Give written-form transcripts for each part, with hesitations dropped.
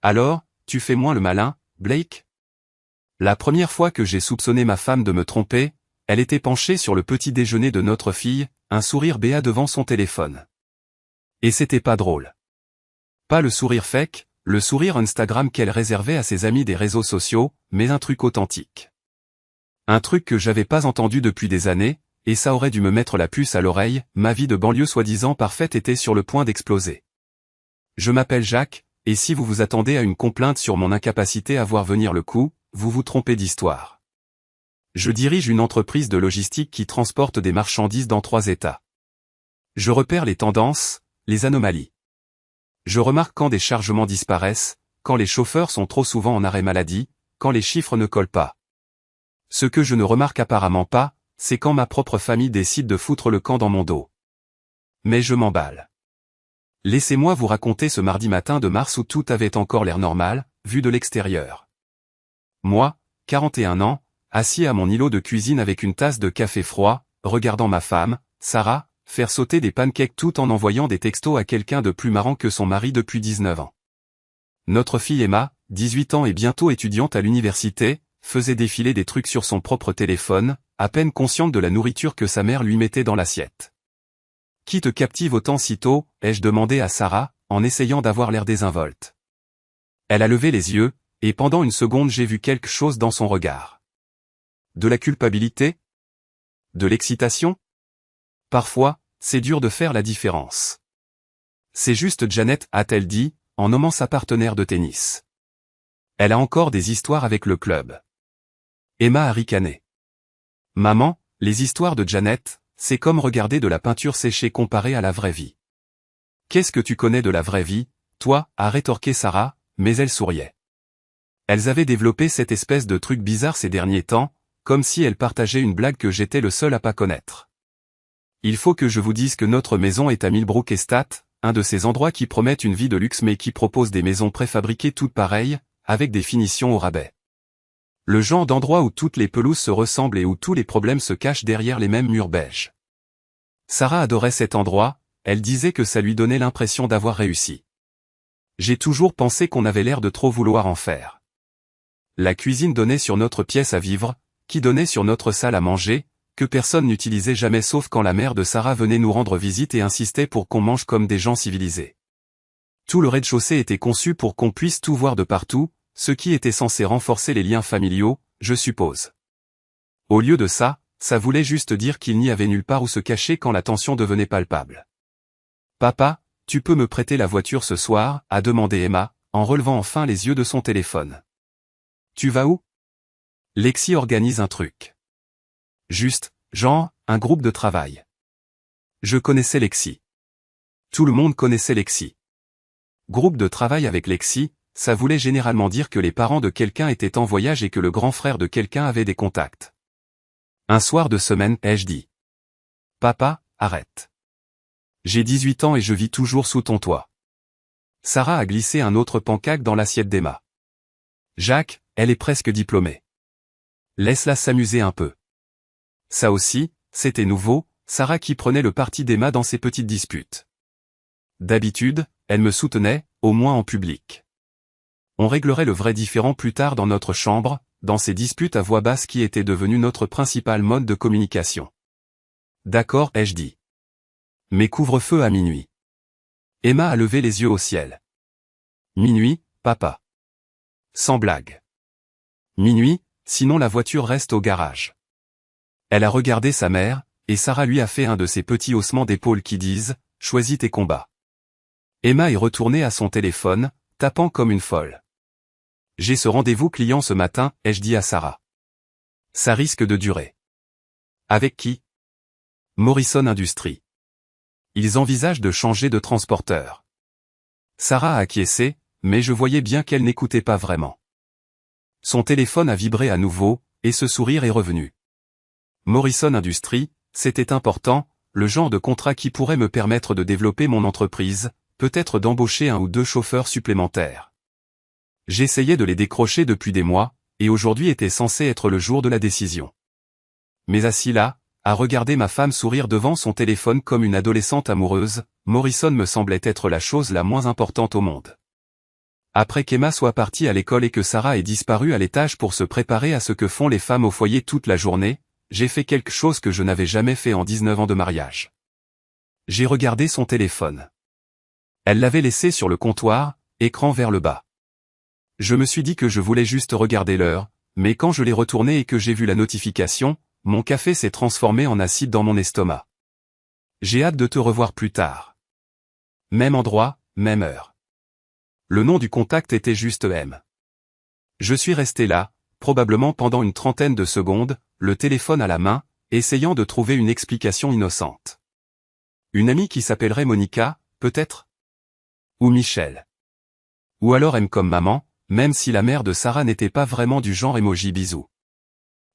Alors, tu fais moins le malin, Blake? La première fois que j'ai soupçonné ma femme de me tromper, elle était penchée sur le petit déjeuner de notre fille, un sourire béat devant son téléphone. Et c'était pas drôle. Pas le sourire fake, le sourire Instagram qu'elle réservait à ses amis des réseaux sociaux, mais un truc authentique. Un truc que j'avais pas entendu depuis des années, et ça aurait dû me mettre la puce à l'oreille, ma vie de banlieue soi-disant parfaite était sur le point d'exploser. Je m'appelle Jacques, et si vous vous attendez à une complainte sur mon incapacité à voir venir le coup, vous vous trompez d'histoire. Je dirige une entreprise de logistique qui transporte des marchandises dans 3 États. Je repère les tendances, les anomalies. Je remarque quand des chargements disparaissent, quand les chauffeurs sont trop souvent en arrêt maladie, quand les chiffres ne collent pas. Ce que je ne remarque apparemment pas, c'est quand ma propre famille décide de foutre le camp dans mon dos. Mais je m'emballe. Laissez-moi vous raconter ce mardi matin de mars où tout avait encore l'air normal, vu de l'extérieur. Moi, 41 ans, assis à mon îlot de cuisine avec une tasse de café froid, regardant ma femme, Sarah, faire sauter des pancakes tout en envoyant des textos à quelqu'un de plus marrant que son mari depuis 19 ans. Notre fille Emma, 18 ans et bientôt étudiante à l'université, faisait défiler des trucs sur son propre téléphone, à peine consciente de la nourriture que sa mère lui mettait dans l'assiette. « Qui te captive autant si tôt ?» ai-je demandé à Sarah, en essayant d'avoir l'air désinvolte. Elle a levé les yeux, et pendant une seconde j'ai vu quelque chose dans son regard. De la culpabilité? De l'excitation? Parfois, c'est dur de faire la différence. C'est juste Janet, a-t-elle dit, en nommant sa partenaire de tennis. Elle a encore des histoires avec le club. Emma a ricané. Maman, les histoires de Janet, c'est comme regarder de la peinture séchée comparée à la vraie vie. Qu'est-ce que tu connais de la vraie vie, toi, a rétorqué Sarah, mais elle souriait. Elles avaient développé cette espèce de truc bizarre ces derniers temps, comme si elles partageaient une blague que j'étais le seul à pas connaître. Il faut que je vous dise que notre maison est à Millbrook Estate, un de ces endroits qui promettent une vie de luxe mais qui proposent des maisons préfabriquées toutes pareilles, avec des finitions au rabais. Le genre d'endroit où toutes les pelouses se ressemblent et où tous les problèmes se cachent derrière les mêmes murs beiges. Sarah adorait cet endroit, elle disait que ça lui donnait l'impression d'avoir réussi. J'ai toujours pensé qu'on avait l'air de trop vouloir en faire. La cuisine donnait sur notre pièce à vivre, qui donnait sur notre salle à manger, que personne n'utilisait jamais sauf quand la mère de Sarah venait nous rendre visite et insistait pour qu'on mange comme des gens civilisés. Tout le rez-de-chaussée était conçu pour qu'on puisse tout voir de partout, ce qui était censé renforcer les liens familiaux, je suppose. Au lieu de ça, ça voulait juste dire qu'il n'y avait nulle part où se cacher quand la tension devenait palpable. « Papa, tu peux me prêter la voiture ce soir ?» a demandé Emma, en relevant enfin les yeux de son téléphone. « Tu vas où ?» Lexi organise un truc. Juste, genre, un groupe de travail. Je connaissais Lexi. Tout le monde connaissait Lexi. Groupe de travail avec Lexi, ça voulait généralement dire que les parents de quelqu'un étaient en voyage et que le grand frère de quelqu'un avait des contacts. Un soir de semaine, ai-je dit. Papa, arrête. J'ai 18 ans et je vis toujours sous ton toit. Sarah a glissé un autre pancake dans l'assiette d'Emma. Jacques, elle est presque diplômée. Laisse-la s'amuser un peu. Ça aussi, c'était nouveau, Sarah qui prenait le parti d'Emma dans ses petites disputes. D'habitude, elle me soutenait, au moins en public. On réglerait le vrai différend plus tard dans notre chambre, dans ces disputes à voix basse qui étaient devenues notre principal mode de communication. D'accord, ai-je dit. Mais couvre-feu à minuit. Emma a levé les yeux au ciel. Minuit, papa. Sans blague. Minuit, sinon la voiture reste au garage. Elle a regardé sa mère, et Sarah lui a fait un de ces petits haussements d'épaules qui disent « Choisis tes combats ». Emma est retournée à son téléphone, tapant comme une folle. J'ai ce rendez-vous client ce matin, ai-je dit à Sarah. Ça risque de durer. Avec qui? Morrison Industries. Ils envisagent de changer de transporteur. Sarah a acquiescé, mais je voyais bien qu'elle n'écoutait pas vraiment. Son téléphone a vibré à nouveau, et ce sourire est revenu. Morrison Industries, c'était important, le genre de contrat qui pourrait me permettre de développer mon entreprise, peut-être d'embaucher 1 ou 2 chauffeurs supplémentaires. J'essayais de les décrocher depuis des mois, et aujourd'hui était censé être le jour de la décision. Mais assis là, à regarder ma femme sourire devant son téléphone comme une adolescente amoureuse, Morrison me semblait être la chose la moins importante au monde. Après qu'Emma soit partie à l'école et que Sarah ait disparu à l'étage pour se préparer à ce que font les femmes au foyer toute la journée, j'ai fait quelque chose que je n'avais jamais fait en 19 ans de mariage. J'ai regardé son téléphone. Elle l'avait laissé sur le comptoir, écran vers le bas. Je me suis dit que je voulais juste regarder l'heure, mais quand je l'ai retourné et que j'ai vu la notification, mon café s'est transformé en acide dans mon estomac. J'ai hâte de te revoir plus tard. Même endroit, même heure. Le nom du contact était juste M. Je suis resté là, probablement pendant une trentaine de secondes, le téléphone à la main, essayant de trouver une explication innocente. Une amie qui s'appellerait Monica, peut-être? Ou Michel. Ou alors M comme maman, même si la mère de Sarah n'était pas vraiment du genre emoji bisou.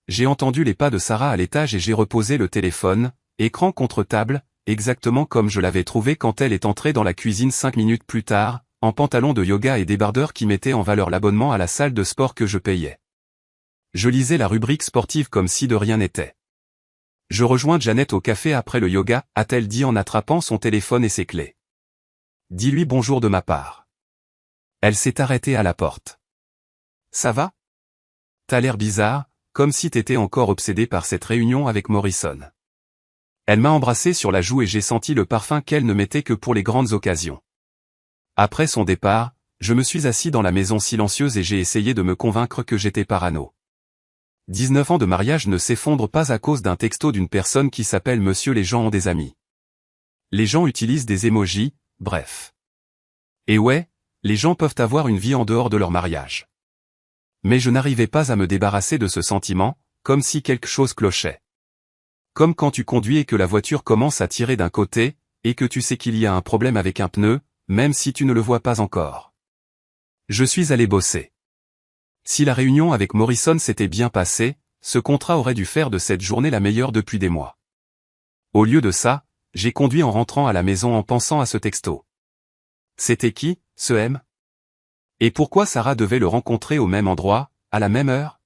J'ai entendu les pas de Sarah à l'étage et j'ai reposé le téléphone, écran contre table, exactement comme je l'avais trouvé quand elle est entrée dans la cuisine 5 minutes plus tard, en pantalon de yoga et débardeur qui mettait en valeur l'abonnement à la salle de sport que je payais. Je lisais la rubrique sportive comme si de rien n'était. Je rejoins Janet au café après le yoga, a-t-elle dit en attrapant son téléphone et ses clés. Dis-lui bonjour de ma part. Elle s'est arrêtée à la porte. Ça va? T'as l'air bizarre, comme si t'étais encore obsédé par cette réunion avec Morrison. Elle m'a embrassé sur la joue et j'ai senti le parfum qu'elle ne mettait que pour les grandes occasions. Après son départ, je me suis assis dans la maison silencieuse et j'ai essayé de me convaincre que j'étais parano. 19 ans de mariage ne s'effondrent pas à cause d'un texto d'une personne qui s'appelle Monsieur les gens ont des amis. Les gens utilisent des emojis, bref. Et ouais, les gens peuvent avoir une vie en dehors de leur mariage. Mais je n'arrivais pas à me débarrasser de ce sentiment, comme si quelque chose clochait. Comme quand tu conduis et que la voiture commence à tirer d'un côté, et que tu sais qu'il y a un problème avec un pneu, même si tu ne le vois pas encore. Je suis allé bosser. Si la réunion avec Morrison s'était bien passée, ce contrat aurait dû faire de cette journée la meilleure depuis des mois. Au lieu de ça, j'ai conduit en rentrant à la maison en pensant à ce texto. C'était qui, ce M? Et pourquoi Sarah devait le rencontrer au même endroit, à la même heure?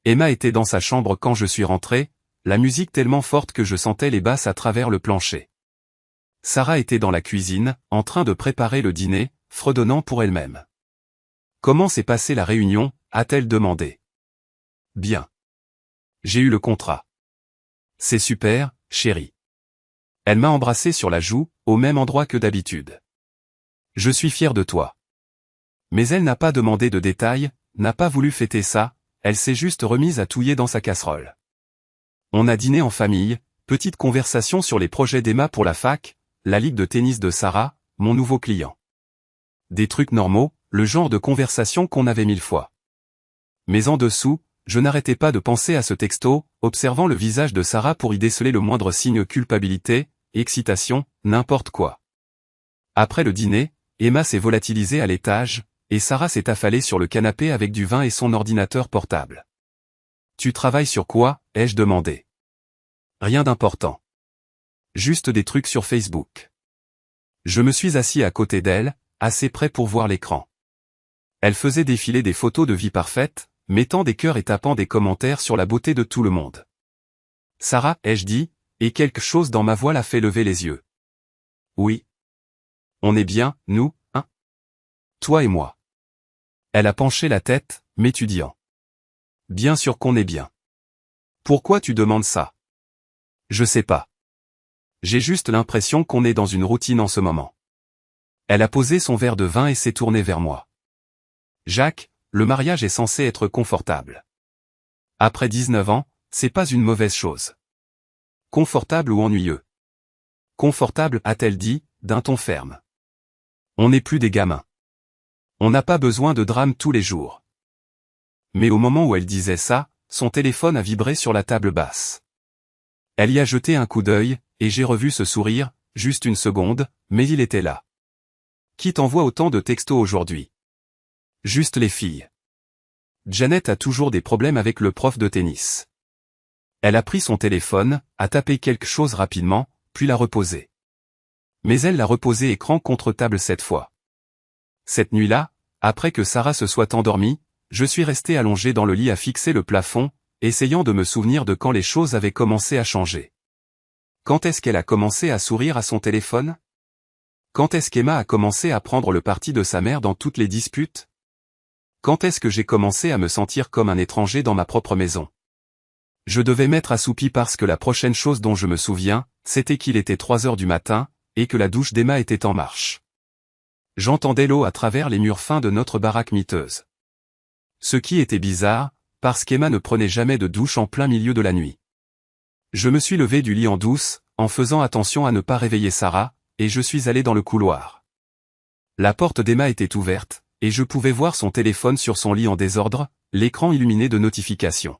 Emma était dans sa chambre quand je suis rentré, la musique tellement forte que je sentais les basses à travers le plancher. Sarah était dans la cuisine, en train de préparer le dîner, fredonnant pour elle-même. Comment s'est passée la réunion, a-t-elle demandé. Bien. J'ai eu le contrat. C'est super, chérie. Elle m'a embrassé sur la joue, au même endroit que d'habitude. Je suis fier de toi. Mais elle n'a pas demandé de détails, n'a pas voulu fêter ça, elle s'est juste remise à touiller dans sa casserole. On a dîné en famille, petite conversation sur les projets d'Emma pour la fac, la ligue de tennis de Sarah, mon nouveau client. Des trucs normaux, le genre de conversation qu'on avait 1000 fois. Mais en dessous, je n'arrêtais pas de penser à ce texto, observant le visage de Sarah pour y déceler le moindre signe culpabilité, excitation, n'importe quoi. Après le dîner, Emma s'est volatilisée à l'étage, et Sarah s'est affalée sur le canapé avec du vin et son ordinateur portable. Tu travailles sur quoi, ai-je demandé. Rien d'important. Juste des trucs sur Facebook. Je me suis assis à côté d'elle, assez près pour voir l'écran. Elle faisait défiler des photos de vie parfaite, mettant des cœurs et tapant des commentaires sur la beauté de tout le monde. Sarah, ai-je dit, et quelque chose dans ma voix l'a fait lever les yeux. Oui. On est bien, nous, hein? Toi et moi. Elle a penché la tête, m'étudiant. Bien sûr qu'on est bien. Pourquoi tu demandes ça? Je sais pas. J'ai juste l'impression qu'on est dans une routine en ce moment. Elle a posé son verre de vin et s'est tournée vers moi. Jacques, le mariage est censé être confortable. Après 19 ans, c'est pas une mauvaise chose. Confortable ou ennuyeux? Confortable, a-t-elle dit, d'un ton ferme. On n'est plus des gamins. On n'a pas besoin de drame tous les jours. Mais au moment où elle disait ça, son téléphone a vibré sur la table basse. Elle y a jeté un coup d'œil, et j'ai revu ce sourire, juste une seconde, mais il était là. Qui t'envoie autant de textos aujourd'hui? Juste les filles. Janet a toujours des problèmes avec le prof de tennis. Elle a pris son téléphone, a tapé quelque chose rapidement, puis l'a reposé. Mais elle l'a reposé écran contre table cette fois. Cette nuit-là, après que Sarah se soit endormie, je suis resté allongé dans le lit à fixer le plafond, essayant de me souvenir de quand les choses avaient commencé à changer. Quand est-ce qu'elle a commencé à sourire à son téléphone? Quand est-ce qu'Emma a commencé à prendre le parti de sa mère dans toutes les disputes? Quand est-ce que j'ai commencé à me sentir comme un étranger dans ma propre maison? Je devais m'être assoupi parce que la prochaine chose dont je me souviens, c'était qu'il était 3 heures du matin, et que la douche d'Emma était en marche. J'entendais l'eau à travers les murs fins de notre baraque miteuse. Ce qui était bizarre, parce qu'Emma ne prenait jamais de douche en plein milieu de la nuit. Je me suis levé du lit en douce, en faisant attention à ne pas réveiller Sarah, et je suis allé dans le couloir. La porte d'Emma était ouverte, et je pouvais voir son téléphone sur son lit en désordre, l'écran illuminé de notifications.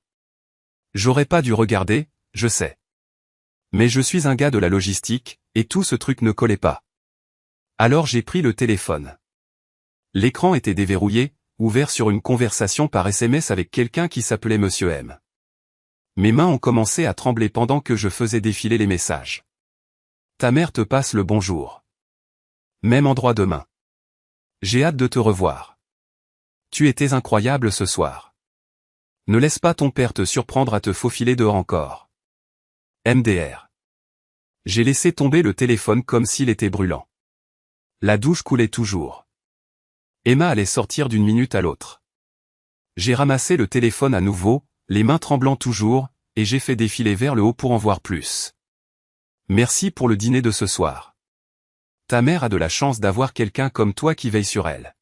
J'aurais pas dû regarder, je sais. Mais je suis un gars de la logistique, et tout ce truc ne collait pas. Alors j'ai pris le téléphone. L'écran était déverrouillé, ouvert sur une conversation par SMS avec quelqu'un qui s'appelait Monsieur M. Mes mains ont commencé à trembler pendant que je faisais défiler les messages. Ta mère te passe le bonjour. Même endroit demain. J'ai hâte de te revoir. Tu étais incroyable ce soir. Ne laisse pas ton père te surprendre à te faufiler dehors encore. MDR. J'ai laissé tomber le téléphone comme s'il était brûlant. La douche coulait toujours. Emma allait sortir d'une minute à l'autre. J'ai ramassé le téléphone à nouveau, les mains tremblant toujours, et j'ai fait défiler vers le haut pour en voir plus. Merci pour le dîner de ce soir. Ta mère a de la chance d'avoir quelqu'un comme toi qui veille sur elle.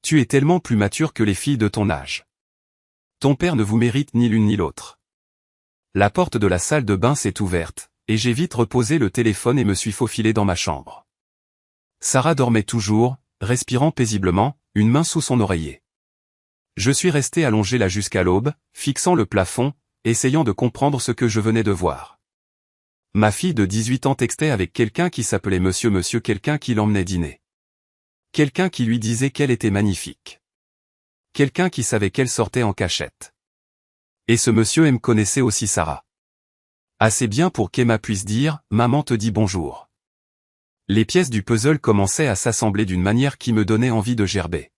Tu es tellement plus mature que les filles de ton âge. Ton père ne vous mérite ni l'une ni l'autre. La porte de la salle de bain s'est ouverte, et j'ai vite reposé le téléphone et me suis faufilé dans ma chambre. Sarah dormait toujours, respirant paisiblement, une main sous son oreiller. Je suis resté allongé là jusqu'à l'aube, fixant le plafond, essayant de comprendre ce que je venais de voir. Ma fille de 18 ans textait avec quelqu'un qui s'appelait Monsieur quelqu'un qui l'emmenait dîner. Quelqu'un qui lui disait qu'elle était magnifique. Quelqu'un qui savait qu'elle sortait en cachette. Et ce monsieur M connaissait aussi Sarah. Assez bien pour qu'Emma puisse dire « Maman te dit bonjour ». Les pièces du puzzle commençaient à s'assembler d'une manière qui me donnait envie de gerber.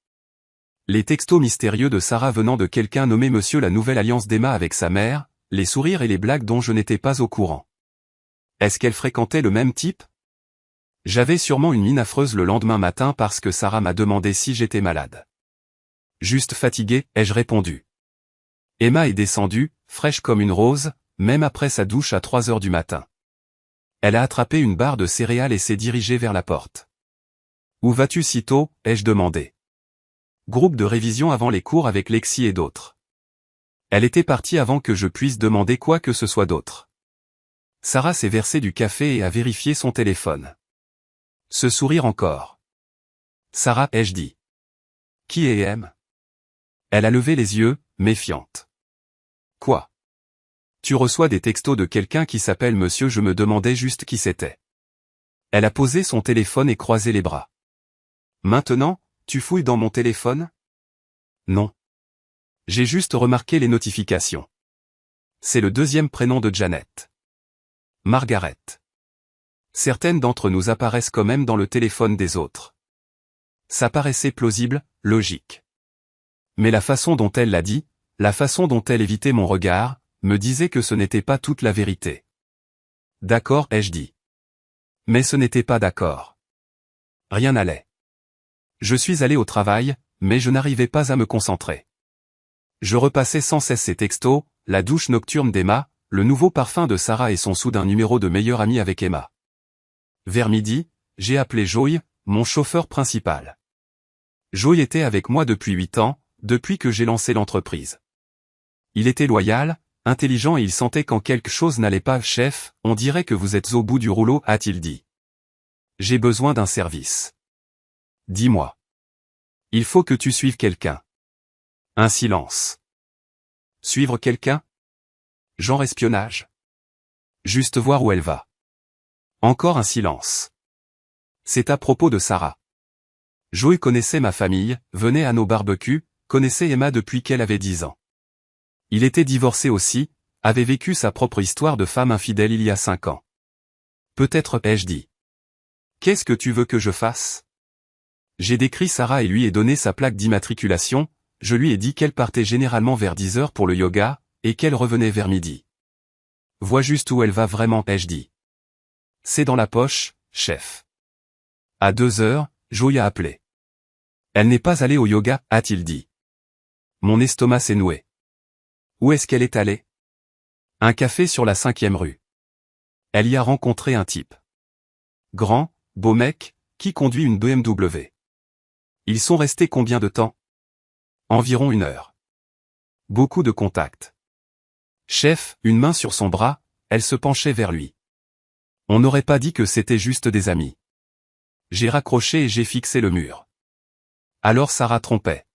Les textos mystérieux de Sarah venant de quelqu'un nommé Monsieur la nouvelle alliance d'Emma avec sa mère, les sourires et les blagues dont je n'étais pas au courant. Est-ce qu'elle fréquentait le même type? J'avais sûrement une mine affreuse le lendemain matin parce que Sarah m'a demandé si j'étais malade. Juste fatigué, ai-je répondu. Emma est descendue, fraîche comme une rose, même après sa douche à 3 heures du matin. Elle a attrapé une barre de céréales et s'est dirigée vers la porte. Où vas-tu si tôt, ai-je demandé. Groupe de révision avant les cours avec Lexi et d'autres. Elle était partie avant que je puisse demander quoi que ce soit d'autre. Sarah s'est versée du café et a vérifié son téléphone. Ce sourire encore. Sarah, ai-je dit. Qui est M? Elle a levé les yeux, méfiante. Quoi? Tu reçois des textos de quelqu'un qui s'appelle Monsieur, je me demandais juste qui c'était. Elle a posé son téléphone et croisé les bras. Maintenant, tu fouilles dans mon téléphone? Non. J'ai juste remarqué les notifications. C'est le deuxième prénom de Janet. Margaret. Certaines d'entre nous apparaissent quand même dans le téléphone des autres. Ça paraissait plausible, logique. Mais la façon dont elle l'a dit, la façon dont elle évitait mon regard, me disait que ce n'était pas toute la vérité. D'accord, ai-je dit. Mais ce n'était pas d'accord. Rien n'allait. Je suis allé au travail, mais je n'arrivais pas à me concentrer. Je repassais sans cesse ces textos, la douche nocturne d'Emma, le nouveau parfum de Sarah et son soudain numéro de meilleure amie avec Emma. Vers midi, j'ai appelé Joey, mon chauffeur principal. Joey était avec moi depuis 8 ans, depuis que j'ai lancé l'entreprise. Il était loyal, intelligent et il sentait quand quelque chose n'allait pas. Chef, on dirait que vous êtes au bout du rouleau, a-t-il dit. J'ai besoin d'un service. Dis-moi. Il faut que tu suives quelqu'un. Un silence. Suivre quelqu'un? Genre espionnage. Juste voir où elle va. Encore un silence. C'est à propos de Sarah. Joey connaissait ma famille, venait à nos barbecues, connaissait Emma depuis qu'elle avait 10 ans. Il était divorcé aussi, avait vécu sa propre histoire de femme infidèle il y a 5 ans. Peut-être, ai-je dit. Qu'est-ce que tu veux que je fasse? J'ai décrit Sarah et lui ai donné sa plaque d'immatriculation, je lui ai dit qu'elle partait généralement vers 10 heures pour le yoga, et qu'elle revenait vers midi. Vois juste où elle va vraiment, ai-je dit. C'est dans la poche, chef. À 2 heures, Joey a appelé. Elle n'est pas allée au yoga, a-t-il dit. Mon estomac s'est noué. Où est-ce qu'elle est allée? Un café sur la 5e rue. Elle y a rencontré un type. Grand, beau mec, qui conduit une BMW. Ils sont restés combien de temps? Environ 1 heure. Beaucoup de contacts. Chef, une main sur son bras, elle se penchait vers lui. On n'aurait pas dit que c'était juste des amis. J'ai raccroché et j'ai fixé le mur. Alors Sarah trompait.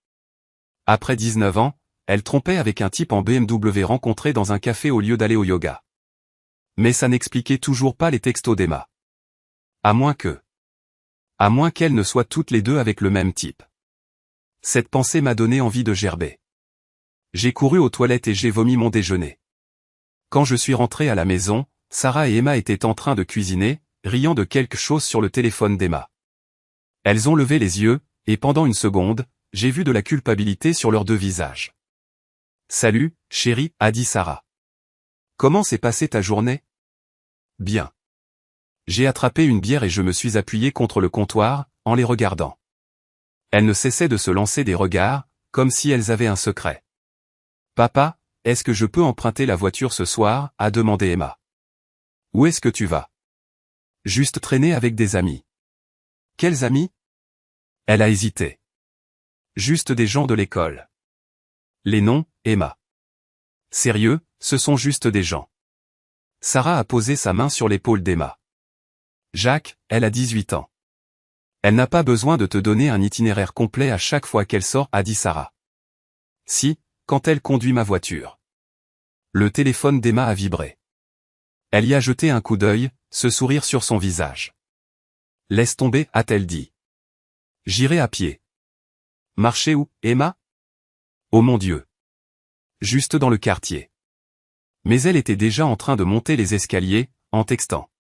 Après 19 ans, elle trompait avec un type en BMW rencontré dans un café au lieu d'aller au yoga. Mais ça n'expliquait toujours pas les textos d'Emma. À moins qu'elles ne soient toutes les deux avec le même type. Cette pensée m'a donné envie de gerber. J'ai couru aux toilettes et j'ai vomi mon déjeuner. Quand je suis rentré à la maison, Sarah et Emma étaient en train de cuisiner, riant de quelque chose sur le téléphone d'Emma. Elles ont levé les yeux, et pendant une seconde, j'ai vu de la culpabilité sur leurs deux visages. « Salut, chérie », a dit Sarah. « Comment s'est passée ta journée ?»« Bien. » J'ai attrapé une bière et je me suis appuyé contre le comptoir, en les regardant. Elles ne cessaient de se lancer des regards, comme si elles avaient un secret. « Papa, est-ce que je peux emprunter la voiture ce soir ?» a demandé Emma. « Où est-ce que tu vas ?»« Juste traîner avec des amis. »« Quels amis ?» Elle a hésité. « Juste des gens de l'école. » Les noms, Emma. « Sérieux, ce sont juste des gens. » Sarah a posé sa main sur l'épaule d'Emma. « Jacques, elle a 18 ans. Elle n'a pas besoin de te donner un itinéraire complet à chaque fois qu'elle sort, a dit Sarah. « Si, quand elle conduit ma voiture. » Le téléphone d'Emma a vibré. Elle y a jeté un coup d'œil, ce sourire sur son visage. « Laisse tomber, a-t-elle dit. J'irai à pied. » Marcher où, Emma? Oh mon Dieu. Juste dans le quartier. Mais elle était déjà en train de monter les escaliers, en textant.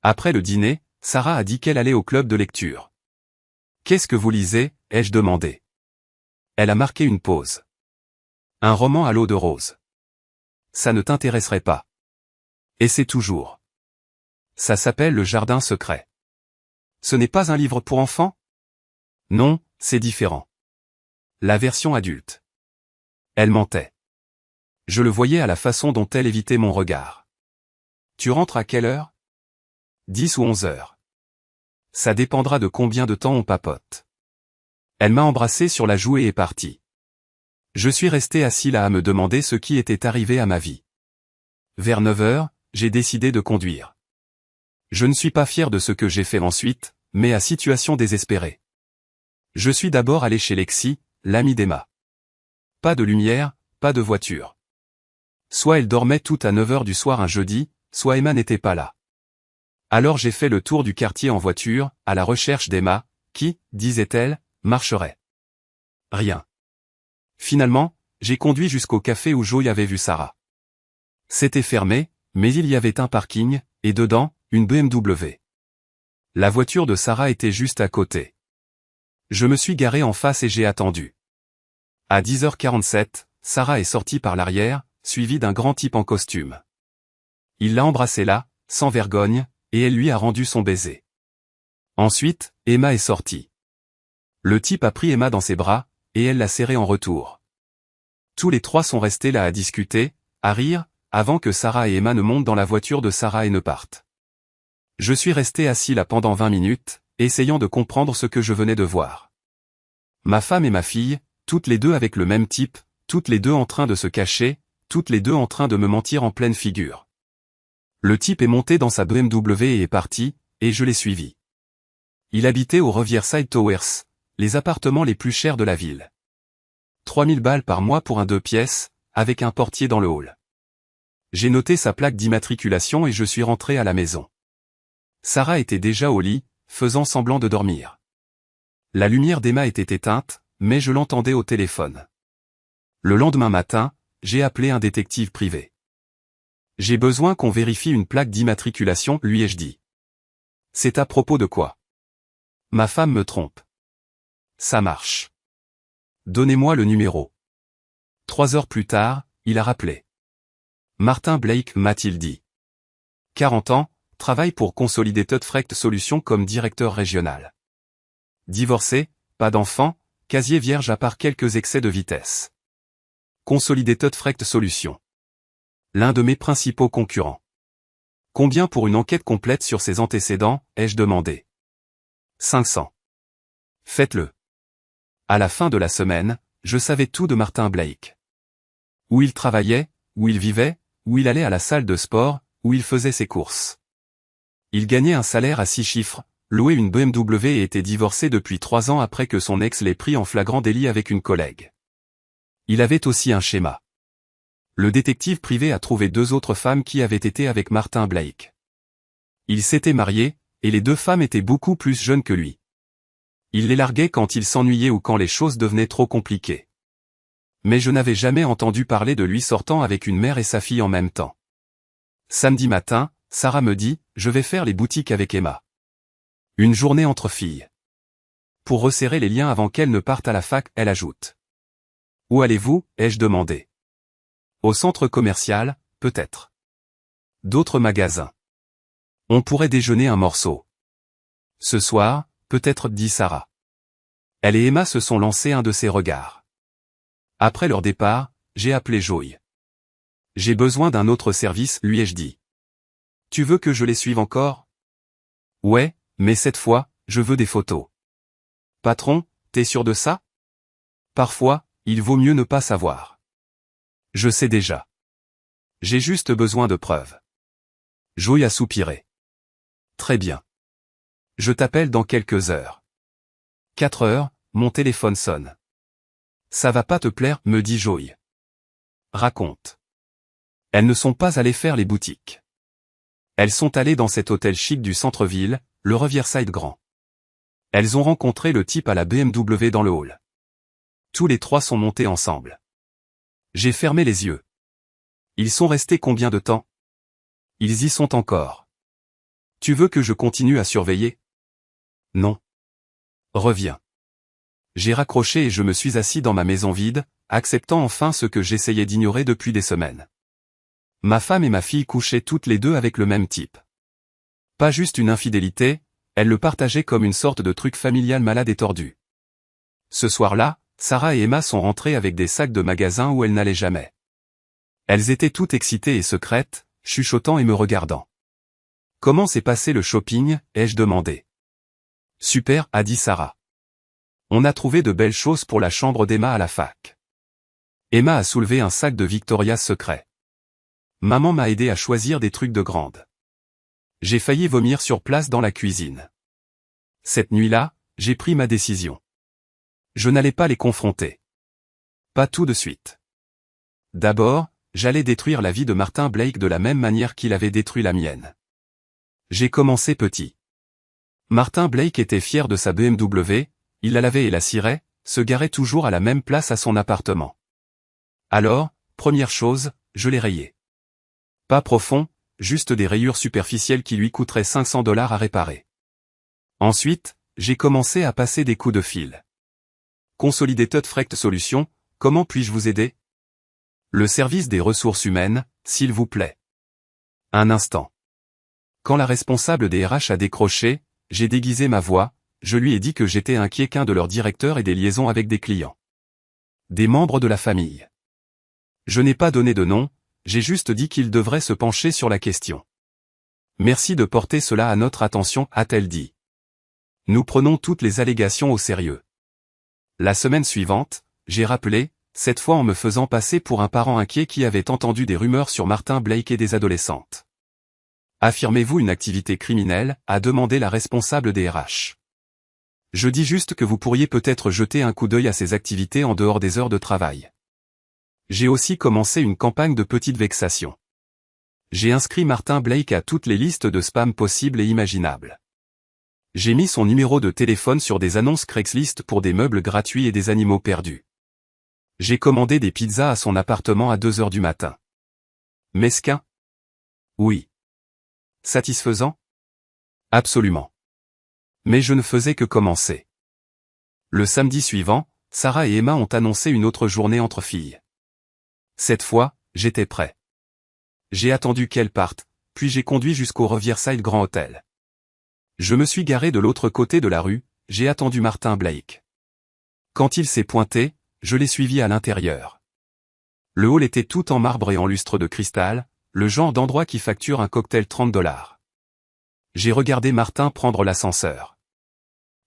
Après le dîner, Sarah a dit qu'elle allait au club de lecture. « Qu'est-ce que vous lisez ?» ai-je demandé. Elle a marqué une pause. « Un roman à l'eau de rose. » Ça ne t'intéresserait pas. Et c'est toujours. Ça s'appelle Le Jardin secret. Ce n'est pas un livre pour enfants? Non, c'est différent. La version adulte. Elle mentait. Je le voyais à la façon dont elle évitait mon regard. Tu rentres à quelle heure? 10 ou 11 heures. Ça dépendra de combien de temps on papote. Elle m'a embrassé sur la joue et est partie. Je suis resté assis là à me demander ce qui était arrivé à ma vie. Vers 9 heures, j'ai décidé de conduire. Je ne suis pas fier de ce que j'ai fait ensuite, mais à situation désespérée. Je suis d'abord allé chez Lexi, l'amie d'Emma. Pas de lumière, pas de voiture. Soit elle dormait toute à 9 heures du soir un jeudi, soit Emma n'était pas là. Alors j'ai fait le tour du quartier en voiture, à la recherche d'Emma, qui, disait-elle, marcherait. Rien. Finalement, j'ai conduit jusqu'au café où Joey avait vu Sarah. C'était fermé, mais il y avait un parking, et dedans, une BMW. La voiture de Sarah était juste à côté. Je me suis garé en face et j'ai attendu. À 10h47, Sarah est sortie par l'arrière, suivie d'un grand type en costume. Il l'a embrassée là, sans vergogne, et elle lui a rendu son baiser. Ensuite, Emma est sortie. Le type a pris Emma dans ses bras, et elle l'a serrée en retour. Tous les trois sont restés là à discuter, à rire, avant que Sarah et Emma ne montent dans la voiture de Sarah et ne partent. Je suis resté assis là pendant 20 minutes, essayant de comprendre ce que je venais de voir. Ma femme et ma fille, toutes les deux avec le même type, toutes les deux en train de se cacher, toutes les deux en train de me mentir en pleine figure. Le type est monté dans sa BMW et est parti, et je l'ai suivi. Il habitait au Riverside Towers, les appartements les plus chers de la ville. 3000 balles par mois pour un 2 pièces, avec un portier dans le hall. J'ai noté sa plaque d'immatriculation et je suis rentré à la maison. Sarah était déjà au lit, faisant semblant de dormir. La lumière d'Emma était éteinte, mais je l'entendais au téléphone. Le lendemain matin, j'ai appelé un détective privé. J'ai besoin qu'on vérifie une plaque d'immatriculation, lui ai-je dit. C'est à propos de quoi? Ma femme me trompe. Ça marche. Donnez-moi le numéro. 3 heures plus tard, il a rappelé. Martin Blake, m'a-t-il dit. 40 ans, travaille pour Consolidated Freight Solutions comme directeur régional. Divorcé, pas d'enfant, casier vierge à part quelques excès de vitesse. Consolidated Freight Solutions. L'un de mes principaux concurrents. Combien pour une enquête complète sur ses antécédents, ai-je demandé. 500. Faites-le. À la fin de la semaine, je savais tout de Martin Blake. Où il travaillait, où il vivait, où il allait à la salle de sport, où il faisait ses courses. Il gagnait un salaire à 6 chiffres, louait une BMW et était divorcé depuis 3 ans après que son ex l'ait pris en flagrant délit avec une collègue. Il avait aussi un schéma. Le détective privé a trouvé 2 autres femmes qui avaient été avec Martin Blake. Il s'était marié, et les 2 femmes étaient beaucoup plus jeunes que lui. Il les larguait quand il s'ennuyait ou quand les choses devenaient trop compliquées. Mais je n'avais jamais entendu parler de lui sortant avec une mère et sa fille en même temps. Samedi matin, Sarah me dit, je vais faire les boutiques avec Emma. Une journée entre filles. Pour resserrer les liens avant qu'elle ne parte à la fac, elle ajoute. Où allez-vous, ai-je demandé. Au centre commercial, peut-être. D'autres magasins. On pourrait déjeuner un morceau. Ce soir, peut-être, dit Sarah. Elle et Emma se sont lancés un de ces regards. Après leur départ, j'ai appelé Joy. J'ai besoin d'un autre service, lui ai-je dit. Tu veux que je les suive encore? Ouais, mais cette fois, je veux des photos. Patron, t'es sûr de ça? Parfois, il vaut mieux ne pas savoir. Je sais déjà. J'ai juste besoin de preuves. Joy a soupiré. Très bien. Je t'appelle dans quelques heures. 4 heures, mon téléphone sonne. Ça va pas te plaire, me dit Joy. Raconte. Elles ne sont pas allées faire les boutiques. Elles sont allées dans cet hôtel chic du centre-ville, le Riverside Grand. Elles ont rencontré le type à la BMW dans le hall. Tous les 3 sont montés ensemble. J'ai fermé les yeux. Ils sont restés combien de temps? Ils y sont encore. Tu veux que je continue à surveiller? Non. Reviens. J'ai raccroché et je me suis assis dans ma maison vide, acceptant enfin ce que j'essayais d'ignorer depuis des semaines. Ma femme et ma fille couchaient toutes les 2 avec le même type. Pas juste une infidélité, elles le partageaient comme une sorte de truc familial malade et tordu. Ce soir-là, Sarah et Emma sont rentrées avec des sacs de magasins où elles n'allaient jamais. Elles étaient toutes excitées et secrètes, chuchotant et me regardant. Comment s'est passé le shopping, ai-je demandé. Super, a dit Sarah. On a trouvé de belles choses pour la chambre d'Emma à la fac. Emma a soulevé un sac de Victoria's Secret. Maman m'a aidé à choisir des trucs de grande. J'ai failli vomir sur place dans la cuisine. Cette nuit-là, j'ai pris ma décision. Je n'allais pas les confronter. Pas tout de suite. D'abord, j'allais détruire la vie de Martin Blake de la même manière qu'il avait détruit la mienne. J'ai commencé petit. Martin Blake était fier de sa BMW, il la lavait et la cirait, se garait toujours à la même place à son appartement. Alors, première chose, je l'ai rayé. Pas profond, juste des rayures superficielles qui lui coûteraient $500 à réparer. Ensuite, j'ai commencé à passer des coups de fil. Consolidated Freight Solutions, comment puis-je vous aider? Le service des ressources humaines, s'il vous plaît. Un instant. Quand la responsable des RH a décroché, j'ai déguisé ma voix, je lui ai dit que j'étais inquiet qu'un de leurs directeurs ait des liaisons avec des clients. Des membres de la famille. Je n'ai pas donné de nom, j'ai juste dit qu'il devrait se pencher sur la question. Merci de porter cela à notre attention, a-t-elle dit. Nous prenons toutes les allégations au sérieux. La semaine suivante, j'ai rappelé, cette fois en me faisant passer pour un parent inquiet qui avait entendu des rumeurs sur Martin Blake et des adolescentes. Affirmez-vous une activité criminelle, a demandé la responsable des RH. Je dis juste que vous pourriez peut-être jeter un coup d'œil à ces activités en dehors des heures de travail. J'ai aussi commencé une campagne de petites vexations. J'ai inscrit Martin Blake à toutes les listes de spam possibles et imaginables. J'ai mis son numéro de téléphone sur des annonces Craigslist pour des meubles gratuits et des animaux perdus. J'ai commandé des pizzas à son appartement à 2 heures du matin. Mesquin? Oui. Satisfaisant? Absolument. Mais je ne faisais que commencer. Le samedi suivant, Sarah et Emma ont annoncé une autre journée entre filles. Cette fois, j'étais prêt. J'ai attendu qu'elles partent, puis j'ai conduit jusqu'au Riverside Grand Hotel. Je me suis garé de l'autre côté de la rue, j'ai attendu Martin Blake. Quand il s'est pointé, je l'ai suivi à l'intérieur. Le hall était tout en marbre et en lustre de cristal, le genre d'endroit qui facture un cocktail $30. J'ai regardé Martin prendre l'ascenseur.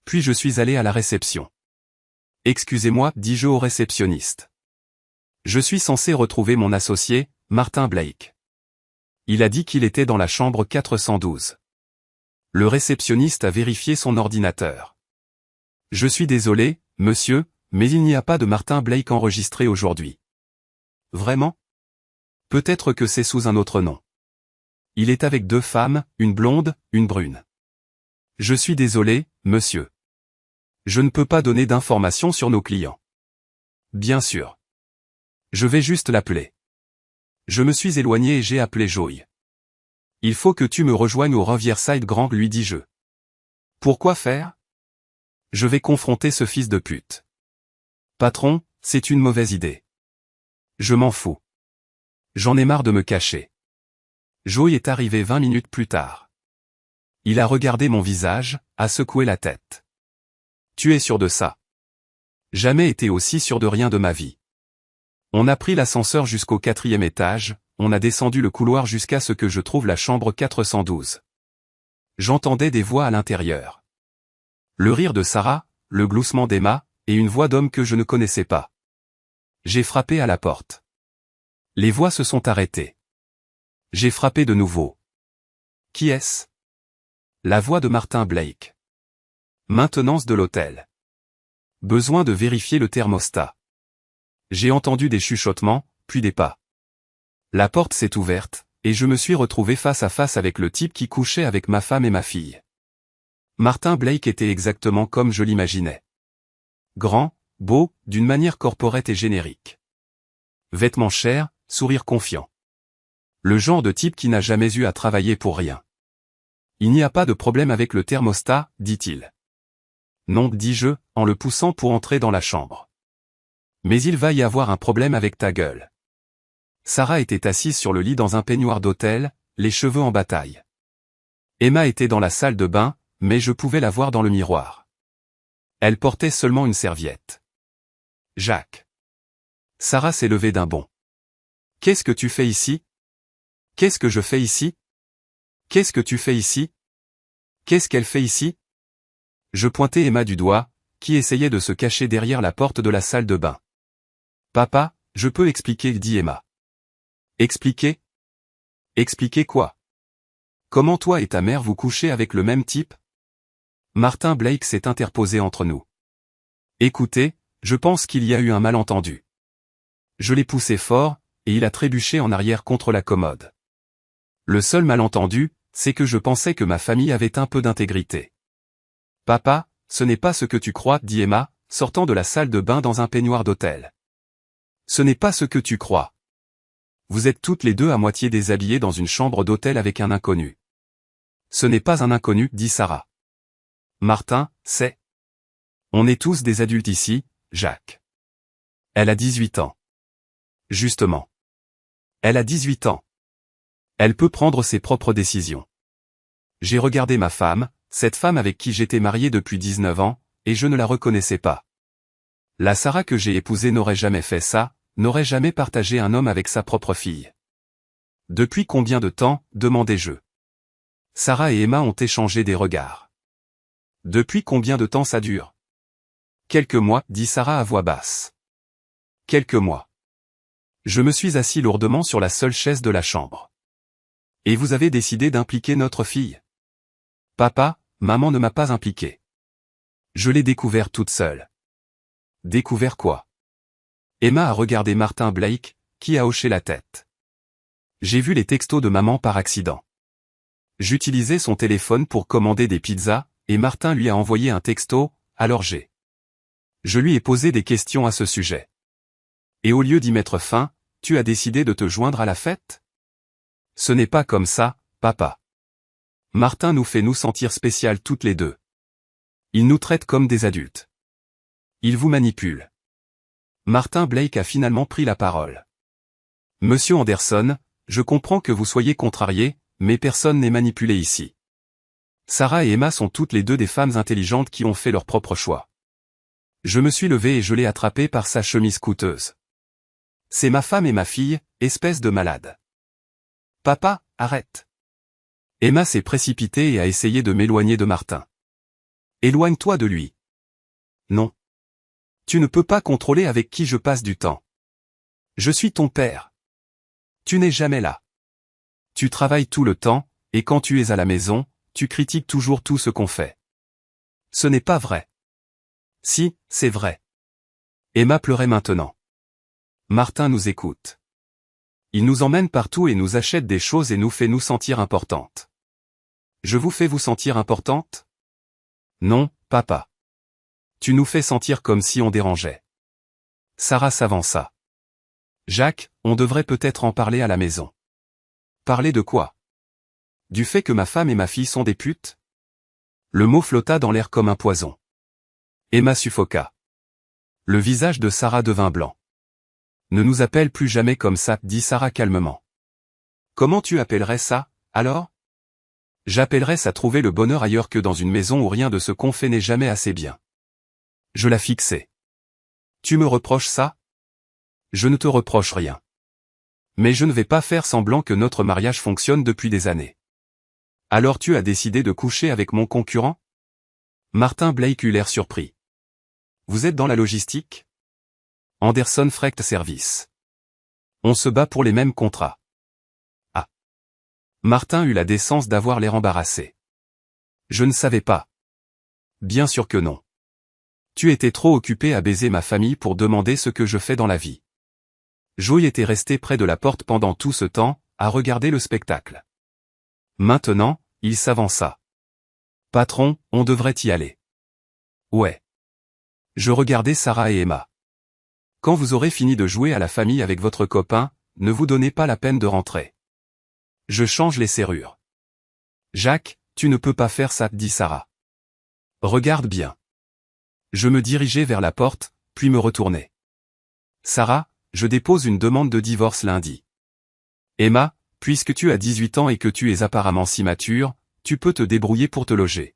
Puis je suis allé à la réception. « Excusez-moi, dis-je au réceptionniste. Je suis censé retrouver mon associé, Martin Blake. Il a dit qu'il était dans la chambre 412. » Le réceptionniste a vérifié son ordinateur. « Je suis désolé, monsieur, mais il n'y a pas de Martin Blake enregistré aujourd'hui. » « Vraiment ? Peut-être que c'est sous un autre nom. Il est avec 2 femmes, une blonde, une brune. Je suis désolé, monsieur. Je ne peux pas donner d'informations sur nos clients. Bien sûr. Je vais juste l'appeler. Je me suis éloigné et j'ai appelé Joey. Il faut que tu me rejoignes au Riverside Grand, lui dis-je. Pourquoi faire ? Je vais confronter ce fils de pute. Patron, c'est une mauvaise idée. Je m'en fous. J'en ai marre de me cacher. Joey est arrivé 20 minutes plus tard. Il a regardé mon visage, a secoué la tête. Tu es sûr de ça ? Jamais été aussi sûr de rien de ma vie. On a pris l'ascenseur jusqu'au 4e étage, on a descendu le couloir jusqu'à ce que je trouve la chambre 412. J'entendais des voix à l'intérieur. Le rire de Sarah, le gloussement d'Emma, et une voix d'homme que je ne connaissais pas. J'ai frappé à la porte. Les voix se sont arrêtées. J'ai frappé de nouveau. Qui est-ce ? La voix de Martin Blake. Maintenance de l'hôtel. Besoin de vérifier le thermostat. J'ai entendu des chuchotements, puis des pas. La porte s'est ouverte, et je me suis retrouvé face à face avec le type qui couchait avec ma femme et ma fille. Martin Blake était exactement comme je l'imaginais. Grand, beau, d'une manière corporate et générique. Vêtements chers, sourire confiant. Le genre de type qui n'a jamais eu à travailler pour rien. Il n'y a pas de problème avec le thermostat, dit-il. Non, dis-je, en le poussant pour entrer dans la chambre. Mais il va y avoir un problème avec ta gueule. Sarah était assise sur le lit dans un peignoir d'hôtel, les cheveux en bataille. Emma était dans la salle de bain, mais je pouvais la voir dans le miroir. Elle portait seulement une serviette. Jacques. Sarah s'est levée d'un bond. Qu'est-ce que tu fais ici ? Qu'est-ce que je fais ici ? Qu'est-ce que tu fais ici ? Qu'est-ce qu'elle fait ici ? Je pointais Emma du doigt, qui essayait de se cacher derrière la porte de la salle de bain. Papa, je peux expliquer, dit Emma. Expliquer ? Expliquer quoi ? Comment toi et ta mère vous couchez avec le même type ? Martin Blake s'est interposé entre nous. Écoutez, je pense qu'il y a eu un malentendu. Je l'ai poussé fort, et il a trébuché en arrière contre la commode. Le seul malentendu, c'est que je pensais que ma famille avait un peu d'intégrité. Papa, ce n'est pas ce que tu crois, dit Emma, sortant de la salle de bain dans un peignoir d'hôtel. Ce n'est pas ce que tu crois. Vous êtes toutes les deux à moitié déshabillées dans une chambre d'hôtel avec un inconnu. Ce n'est pas un inconnu, dit Sarah. Martin, c'est... On est tous des adultes ici, Jacques. Elle a 18 ans. Justement. Elle a 18 ans. Elle peut prendre ses propres décisions. J'ai regardé ma femme, cette femme avec qui j'étais marié depuis 19 ans, et je ne la reconnaissais pas. La Sarah que j'ai épousée n'aurait jamais fait ça, n'aurait jamais partagé un homme avec sa propre fille. Depuis combien de temps, demandai-je. Sarah et Emma ont échangé des regards. Depuis combien de temps ça dure ? Quelques mois, dit Sarah à voix basse. Quelques mois. Je me suis assis lourdement sur la seule chaise de la chambre. Et vous avez décidé d'impliquer notre fille ? Papa, maman ne m'a pas impliqué. Je l'ai découvert toute seule. Découvert quoi ? Emma a regardé Martin Blake, qui a hoché la tête. J'ai vu les textos de maman par accident. J'utilisais son téléphone pour commander des pizzas, et Martin lui a envoyé un texto, alors je lui ai posé des questions à ce sujet. Et au lieu d'y mettre fin, tu as décidé de te joindre à la fête ? Ce n'est pas comme ça, papa. Martin nous fait nous sentir spéciales toutes les deux. Il nous traite comme des adultes. Il vous manipule. Martin Blake a finalement pris la parole. Monsieur Anderson, je comprends que vous soyez contrarié, mais personne n'est manipulé ici. Sarah et Emma sont toutes les deux des femmes intelligentes qui ont fait leur propre choix. Je me suis levé et je l'ai attrapée par sa chemise coûteuse. C'est ma femme et ma fille, espèce de malade. Papa, arrête. Emma s'est précipitée et a essayé de m'éloigner de Martin. Éloigne-toi de lui. Non. Tu ne peux pas contrôler avec qui je passe du temps. Je suis ton père. Tu n'es jamais là. Tu travailles tout le temps, et quand tu es à la maison, tu critiques toujours tout ce qu'on fait. Ce n'est pas vrai. Si, c'est vrai. Emma pleurait maintenant. Martin nous écoute. Il nous emmène partout et nous achète des choses et nous fait nous sentir importantes. Je vous fais vous sentir importante? Non, papa. Tu nous fais sentir comme si on dérangeait. Sarah s'avança. Jacques, on devrait peut-être en parler à la maison. Parler de quoi? Du fait que ma femme et ma fille sont des putes? Le mot flotta dans l'air comme un poison. Emma suffoqua. Le visage de Sarah devint blanc. Ne nous appelle plus jamais comme ça, dit Sarah calmement. Comment tu appellerais ça, alors? J'appellerais ça trouver le bonheur ailleurs que dans une maison où rien de ce qu'on fait n'est jamais assez bien. Je la fixai. Tu me reproches ça? Je ne te reproche rien. Mais je ne vais pas faire semblant que notre mariage fonctionne depuis des années. Alors tu as décidé de coucher avec mon concurrent? Martin Blake eut l'air surpris. Vous êtes dans la logistique? Anderson Freight Service. On se bat pour les mêmes contrats. Ah. Martin eut la décence d'avoir l'air embarrassé. Je ne savais pas. Bien sûr que non. Tu étais trop occupé à baiser ma famille pour demander ce que je fais dans la vie. Joey était resté près de la porte pendant tout ce temps, à regarder le spectacle. Maintenant, il s'avança. Patron, on devrait y aller. Ouais. Je regardais Sarah et Emma. Quand vous aurez fini de jouer à la famille avec votre copain, ne vous donnez pas la peine de rentrer. Je change les serrures. Jacques, tu ne peux pas faire ça, dit Sarah. Regarde bien. Je me dirigeai vers la porte, puis me retournai. Sarah, je dépose une demande de divorce lundi. Emma, puisque tu as 18 ans et que tu es apparemment si mature, tu peux te débrouiller pour te loger.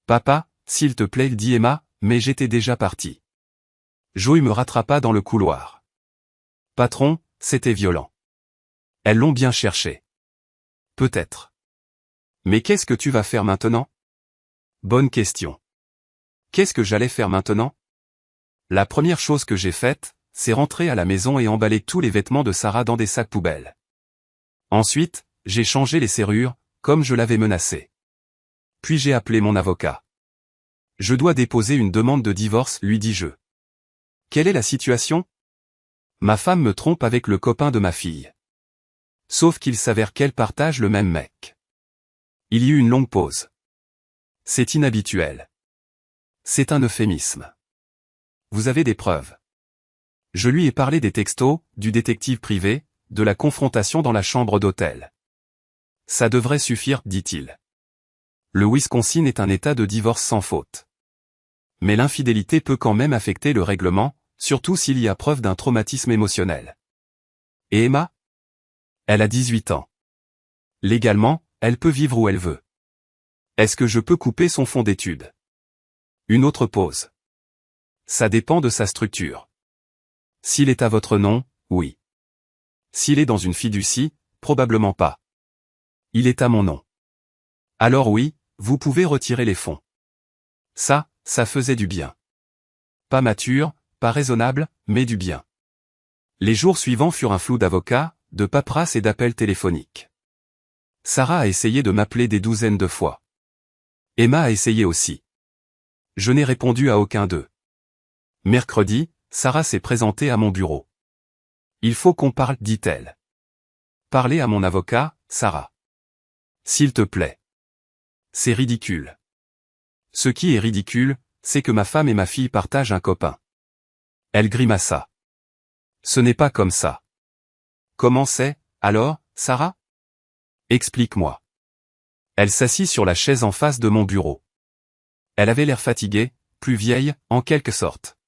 Papa, s'il te plaît, dit Emma, mais j'étais déjà parti. Joey me rattrapa dans le couloir. Patron, c'était violent. Elles l'ont bien cherché. Peut-être. Mais qu'est-ce que tu vas faire maintenant? Bonne question. Qu'est-ce que j'allais faire maintenant? La première chose que j'ai faite, c'est rentrer à la maison et emballer tous les vêtements de Sarah dans des sacs poubelles. Ensuite, j'ai changé les serrures, comme je l'avais menacé. Puis j'ai appelé mon avocat. Je dois déposer une demande de divorce, lui dis-je. Quelle est la situation? Ma femme me trompe avec le copain de ma fille. Sauf qu'il s'avère qu'elle partage le même mec. Il y eut une longue pause. C'est inhabituel. C'est un euphémisme. Vous avez des preuves? Je lui ai parlé des textos, du détective privé, de la confrontation dans la chambre d'hôtel. Ça devrait suffire, dit-il. Le Wisconsin est un état de divorce sans faute. Mais l'infidélité peut quand même affecter le règlement, surtout s'il y a preuve d'un traumatisme émotionnel. Et Emma? Elle a 18 ans. Légalement, elle peut vivre où elle veut. Est-ce que je peux couper son fonds d'études? Une autre pause. Ça dépend de sa structure. S'il est à votre nom, oui. S'il est dans une fiducie, probablement pas. Il est à mon nom. Alors oui, vous pouvez retirer les fonds. Ça faisait du bien. Pas mature, pas raisonnable, mais du bien. Les jours suivants furent un flou d'avocats, de paperasse et d'appels téléphoniques. Sarah a essayé de m'appeler des douzaines de fois. Emma a essayé aussi. Je n'ai répondu à aucun d'eux. Mercredi, Sarah s'est présentée à mon bureau. Il faut qu'on parle, dit-elle. Parlez à mon avocat, Sarah. S'il te plaît. C'est ridicule. Ce qui est ridicule, c'est que ma femme et ma fille partagent un copain. Elle grimaça. Ce n'est pas comme ça. Comment c'est, alors, Sarah? Explique-moi. Elle s'assit sur la chaise en face de mon bureau. Elle avait l'air fatiguée, plus vieille, en quelque sorte.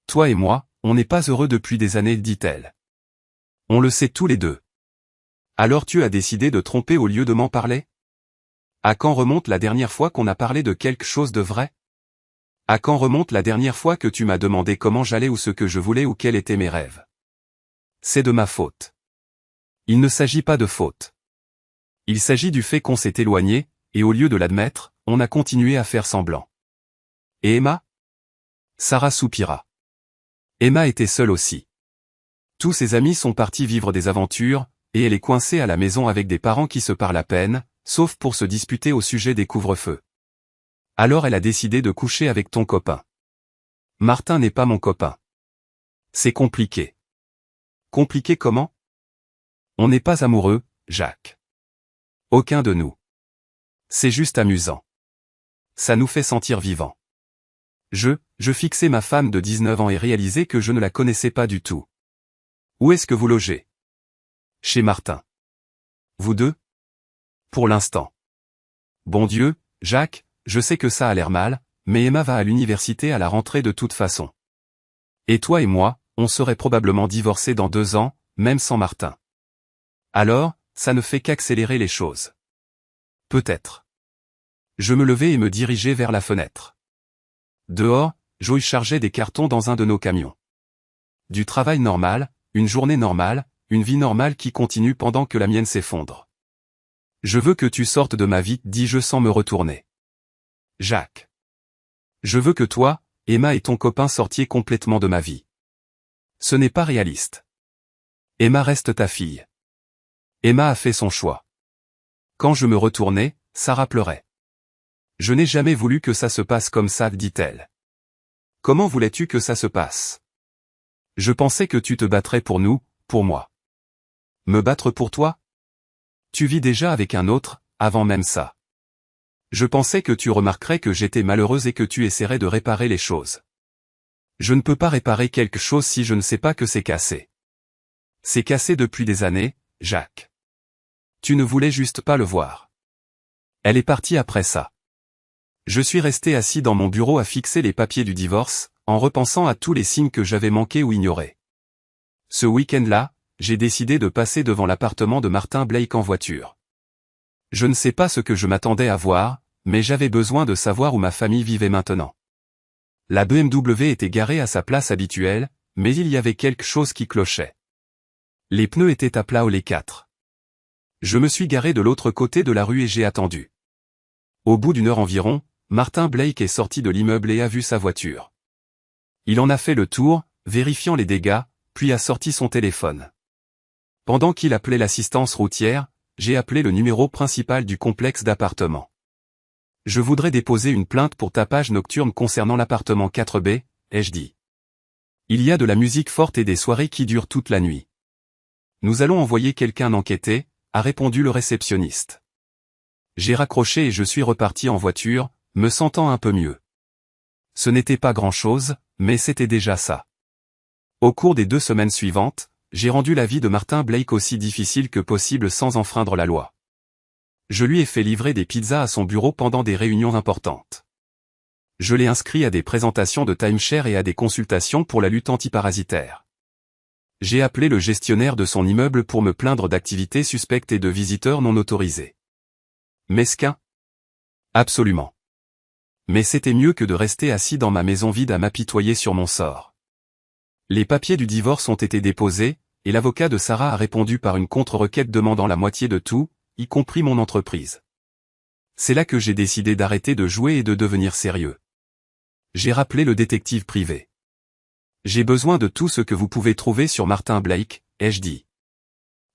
Toi et moi, on n'est pas heureux depuis des années, dit-elle. On le sait tous les deux. Alors tu as décidé de tromper au lieu de m'en parler? À quand remonte la dernière fois qu'on a parlé de quelque chose de vrai? À quand remonte la dernière fois que tu m'as demandé comment j'allais ou ce que je voulais ou quels étaient mes rêves? C'est de ma faute. Il ne s'agit pas de faute. Il s'agit du fait qu'on s'est éloigné, et au lieu de l'admettre, on a continué à faire semblant. Et Emma? Sarah soupira. Emma était seule aussi. Tous ses amis sont partis vivre des aventures, et elle est coincée à la maison avec des parents qui se parlent à peine, sauf pour se disputer au sujet des couvre-feux. Alors elle a décidé de coucher avec ton copain. Martin n'est pas mon copain. C'est compliqué. Compliqué comment? On n'est pas amoureux, Jacques. Aucun de nous. C'est juste amusant. Ça nous fait sentir vivants. Je fixais ma femme de 19 ans et réalisais que je ne la connaissais pas du tout. Où est-ce que vous logez? Chez Martin. Vous deux? Pour l'instant. Bon Dieu, Jacques, je sais que ça a l'air mal, mais Emma va à l'université à la rentrée de toute façon. Et toi et moi, on serait probablement divorcés dans 2 ans, même sans Martin. Alors, ça ne fait qu'accélérer les choses. Peut-être. Je me levai et me dirigeai vers la fenêtre. Dehors, Joey chargeait des cartons dans un de nos camions. Du travail normal, une journée normale, une vie normale qui continue pendant que la mienne s'effondre. Je veux que tu sortes de ma vie, dis-je sans me retourner. Jacques. Je veux que toi, Emma et ton copain sortiez complètement de ma vie. Ce n'est pas réaliste. Emma reste ta fille. Emma a fait son choix. Quand je me retournai, Sarah pleurait. Je n'ai jamais voulu que ça se passe comme ça, dit-elle. Comment voulais-tu que ça se passe? Je pensais que tu te battrais pour nous, pour moi. Me battre pour toi? Tu vis déjà avec un autre, avant même ça. Je pensais que tu remarquerais que j'étais malheureuse et que tu essaierais de réparer les choses. Je ne peux pas réparer quelque chose si je ne sais pas que c'est cassé. C'est cassé depuis des années, Jacques. Tu ne voulais juste pas le voir. Elle est partie après ça. Je suis resté assis dans mon bureau à fixer les papiers du divorce, en repensant à tous les signes que j'avais manqués ou ignorés. Ce week-end-là, j'ai décidé de passer devant l'appartement de Martin Blake en voiture. Je ne sais pas ce que je m'attendais à voir, mais j'avais besoin de savoir où ma famille vivait maintenant. La BMW était garée à sa place habituelle, mais il y avait quelque chose qui clochait. Les pneus étaient à plat les 4. Je me suis garé de l'autre côté de la rue et j'ai attendu. Au bout d'1 heure environ, Martin Blake est sorti de l'immeuble et a vu sa voiture. Il en a fait le tour, vérifiant les dégâts, puis a sorti son téléphone. Pendant qu'il appelait l'assistance routière, j'ai appelé le numéro principal du complexe d'appartements. Je voudrais déposer une plainte pour tapage nocturne concernant l'appartement 4B, ai-je dit. Il y a de la musique forte et des soirées qui durent toute la nuit. Nous allons envoyer quelqu'un enquêter, a répondu le réceptionniste. J'ai raccroché et je suis reparti en voiture, me sentant un peu mieux. Ce n'était pas grand-chose, mais c'était déjà ça. Au cours des 2 semaines suivantes, j'ai rendu la vie de Martin Blake aussi difficile que possible sans enfreindre la loi. Je lui ai fait livrer des pizzas à son bureau pendant des réunions importantes. Je l'ai inscrit à des présentations de timeshare et à des consultations pour la lutte antiparasitaire. J'ai appelé le gestionnaire de son immeuble pour me plaindre d'activités suspectes et de visiteurs non autorisés. Mesquin? Absolument. Mais c'était mieux que de rester assis dans ma maison vide à m'apitoyer sur mon sort. Les papiers du divorce ont été déposés, et l'avocat de Sarah a répondu par une contre-requête demandant la moitié de tout, y compris mon entreprise. C'est là que j'ai décidé d'arrêter de jouer et de devenir sérieux. J'ai rappelé le détective privé. J'ai besoin de tout ce que vous pouvez trouver sur Martin Blake, ai-je dit.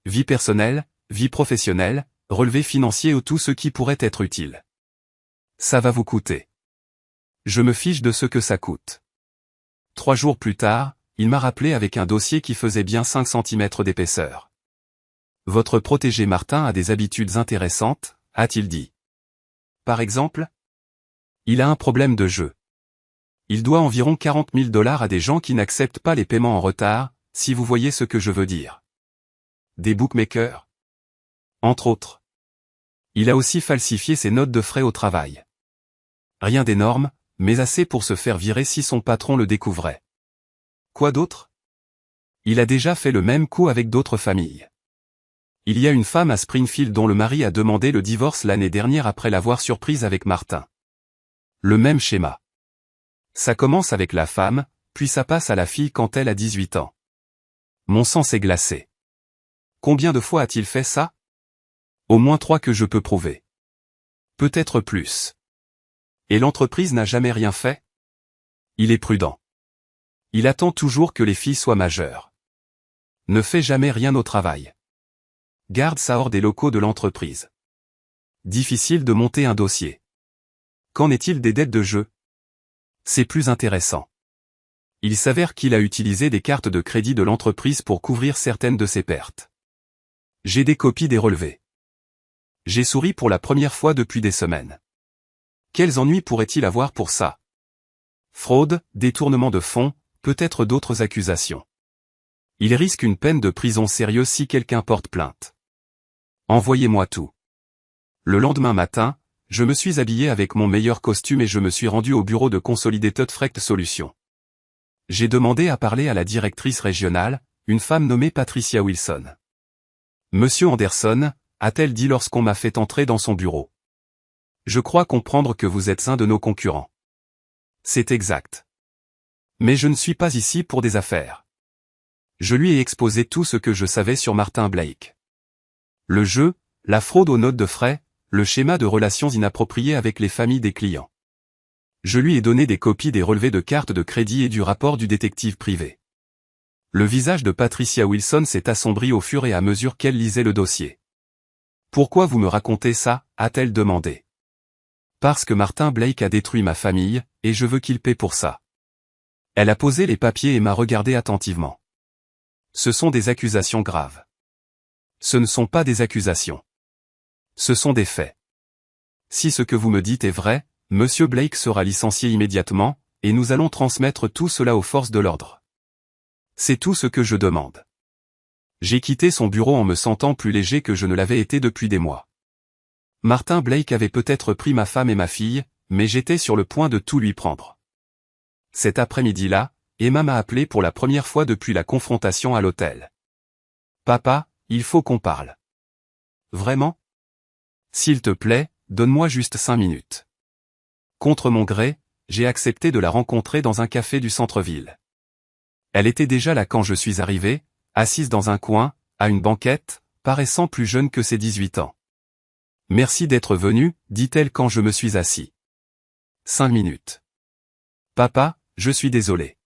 Vie personnelle, vie professionnelle, relevé financier ou tout ce qui pourrait être utile. Ça va vous coûter. Je me fiche de ce que ça coûte. 3 jours plus tard, il m'a rappelé avec un dossier qui faisait bien 5 cm d'épaisseur. Votre protégé Martin a des habitudes intéressantes, a-t-il dit. Par exemple? Il a un problème de jeu. Il doit environ 40 000 $ à des gens qui n'acceptent pas les paiements en retard, si vous voyez ce que je veux dire. Des bookmakers? Entre autres. Il a aussi falsifié ses notes de frais au travail. Rien d'énorme, mais assez pour se faire virer si son patron le découvrait. Quoi d'autre? Il a déjà fait le même coup avec d'autres familles. Il y a une femme à Springfield dont le mari a demandé le divorce l'année dernière après l'avoir surprise avec Martin. Le même schéma. Ça commence avec la femme, puis ça passe à la fille quand elle a 18 ans. Mon sang s'est glacé. Combien de fois a-t-il fait ça? Au moins 3 que je peux prouver. Peut-être plus. Et l'entreprise n'a jamais rien fait? Il est prudent. Il attend toujours que les filles soient majeures. Ne fait jamais rien au travail. Garde ça hors des locaux de l'entreprise. Difficile de monter un dossier. Qu'en est-il des dettes de jeu? C'est plus intéressant. Il s'avère qu'il a utilisé des cartes de crédit de l'entreprise pour couvrir certaines de ses pertes. J'ai des copies des relevés. J'ai souri pour la première fois depuis des semaines. Quels ennuis pourrait-il avoir pour ça? Fraude, détournement de fonds, peut-être d'autres accusations. Il risque une peine de prison sérieuse si quelqu'un porte plainte. Envoyez-moi tout. Le lendemain matin, je me suis habillé avec mon meilleur costume et je me suis rendu au bureau de Consolidated Freight Solutions. J'ai demandé à parler à la directrice régionale, une femme nommée Patricia Wilson. Monsieur Anderson, a-t-elle dit lorsqu'on m'a fait entrer dans son bureau. Je crois comprendre que vous êtes un de nos concurrents. C'est exact. Mais je ne suis pas ici pour des affaires. Je lui ai exposé tout ce que je savais sur Martin Blake. Le jeu, la fraude aux notes de frais, le schéma de relations inappropriées avec les familles des clients. Je lui ai donné des copies des relevés de cartes de crédit et du rapport du détective privé. Le visage de Patricia Wilson s'est assombri au fur et à mesure qu'elle lisait le dossier. Pourquoi vous me racontez ça, a-t-elle demandé. Parce que Martin Blake a détruit ma famille, et je veux qu'il paie pour ça. Elle a posé les papiers et m'a regardé attentivement. Ce sont des accusations graves. Ce ne sont pas des accusations. Ce sont des faits. Si ce que vous me dites est vrai, Monsieur Blake sera licencié immédiatement, et nous allons transmettre tout cela aux forces de l'ordre. C'est tout ce que je demande. J'ai quitté son bureau en me sentant plus léger que je ne l'avais été depuis des mois. Martin Blake avait peut-être pris ma femme et ma fille, mais j'étais sur le point de tout lui prendre. Cet après-midi-là, Emma m'a appelé pour la première fois depuis la confrontation à l'hôtel. Papa, il faut qu'on parle. Vraiment? S'il te plaît, donne-moi juste 5 minutes. Contre mon gré, j'ai accepté de la rencontrer dans un café du centre-ville. Elle était déjà là quand je suis arrivé, assise dans un coin, à une banquette, paraissant plus jeune que ses 18 ans. Merci d'être venu, dit-elle quand je me suis assis. 5 minutes. Papa, je suis désolé.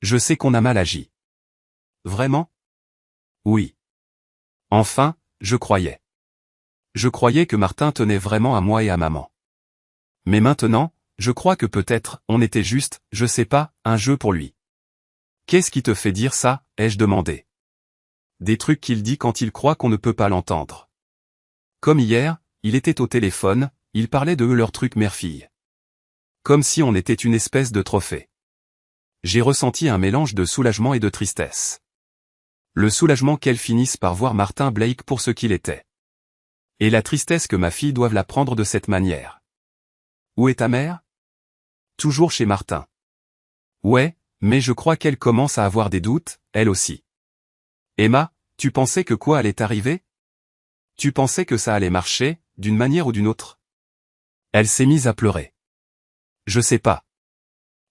Je sais qu'on a mal agi. Vraiment? Oui. Enfin, je croyais. Je croyais que Martin tenait vraiment à moi et à maman. Mais maintenant, je crois que peut-être, on était juste, je sais pas, un jeu pour lui. Qu'est-ce qui te fait dire ça, ai-je demandé. Des trucs qu'il dit quand il croit qu'on ne peut pas l'entendre. Comme hier, il était au téléphone, il parlait de leur truc mère-fille. Comme si on était une espèce de trophée. J'ai ressenti un mélange de soulagement et de tristesse. Le soulagement qu'elle finisse par voir Martin Blake pour ce qu'il était. Et la tristesse que ma fille doive la prendre de cette manière. Où est ta mère? Toujours chez Martin. Ouais, mais je crois qu'elle commence à avoir des doutes, elle aussi. Emma, tu pensais que quoi allait arriver? Tu pensais que ça allait marcher, d'une manière ou d'une autre? Elle s'est mise à pleurer. Je sais pas.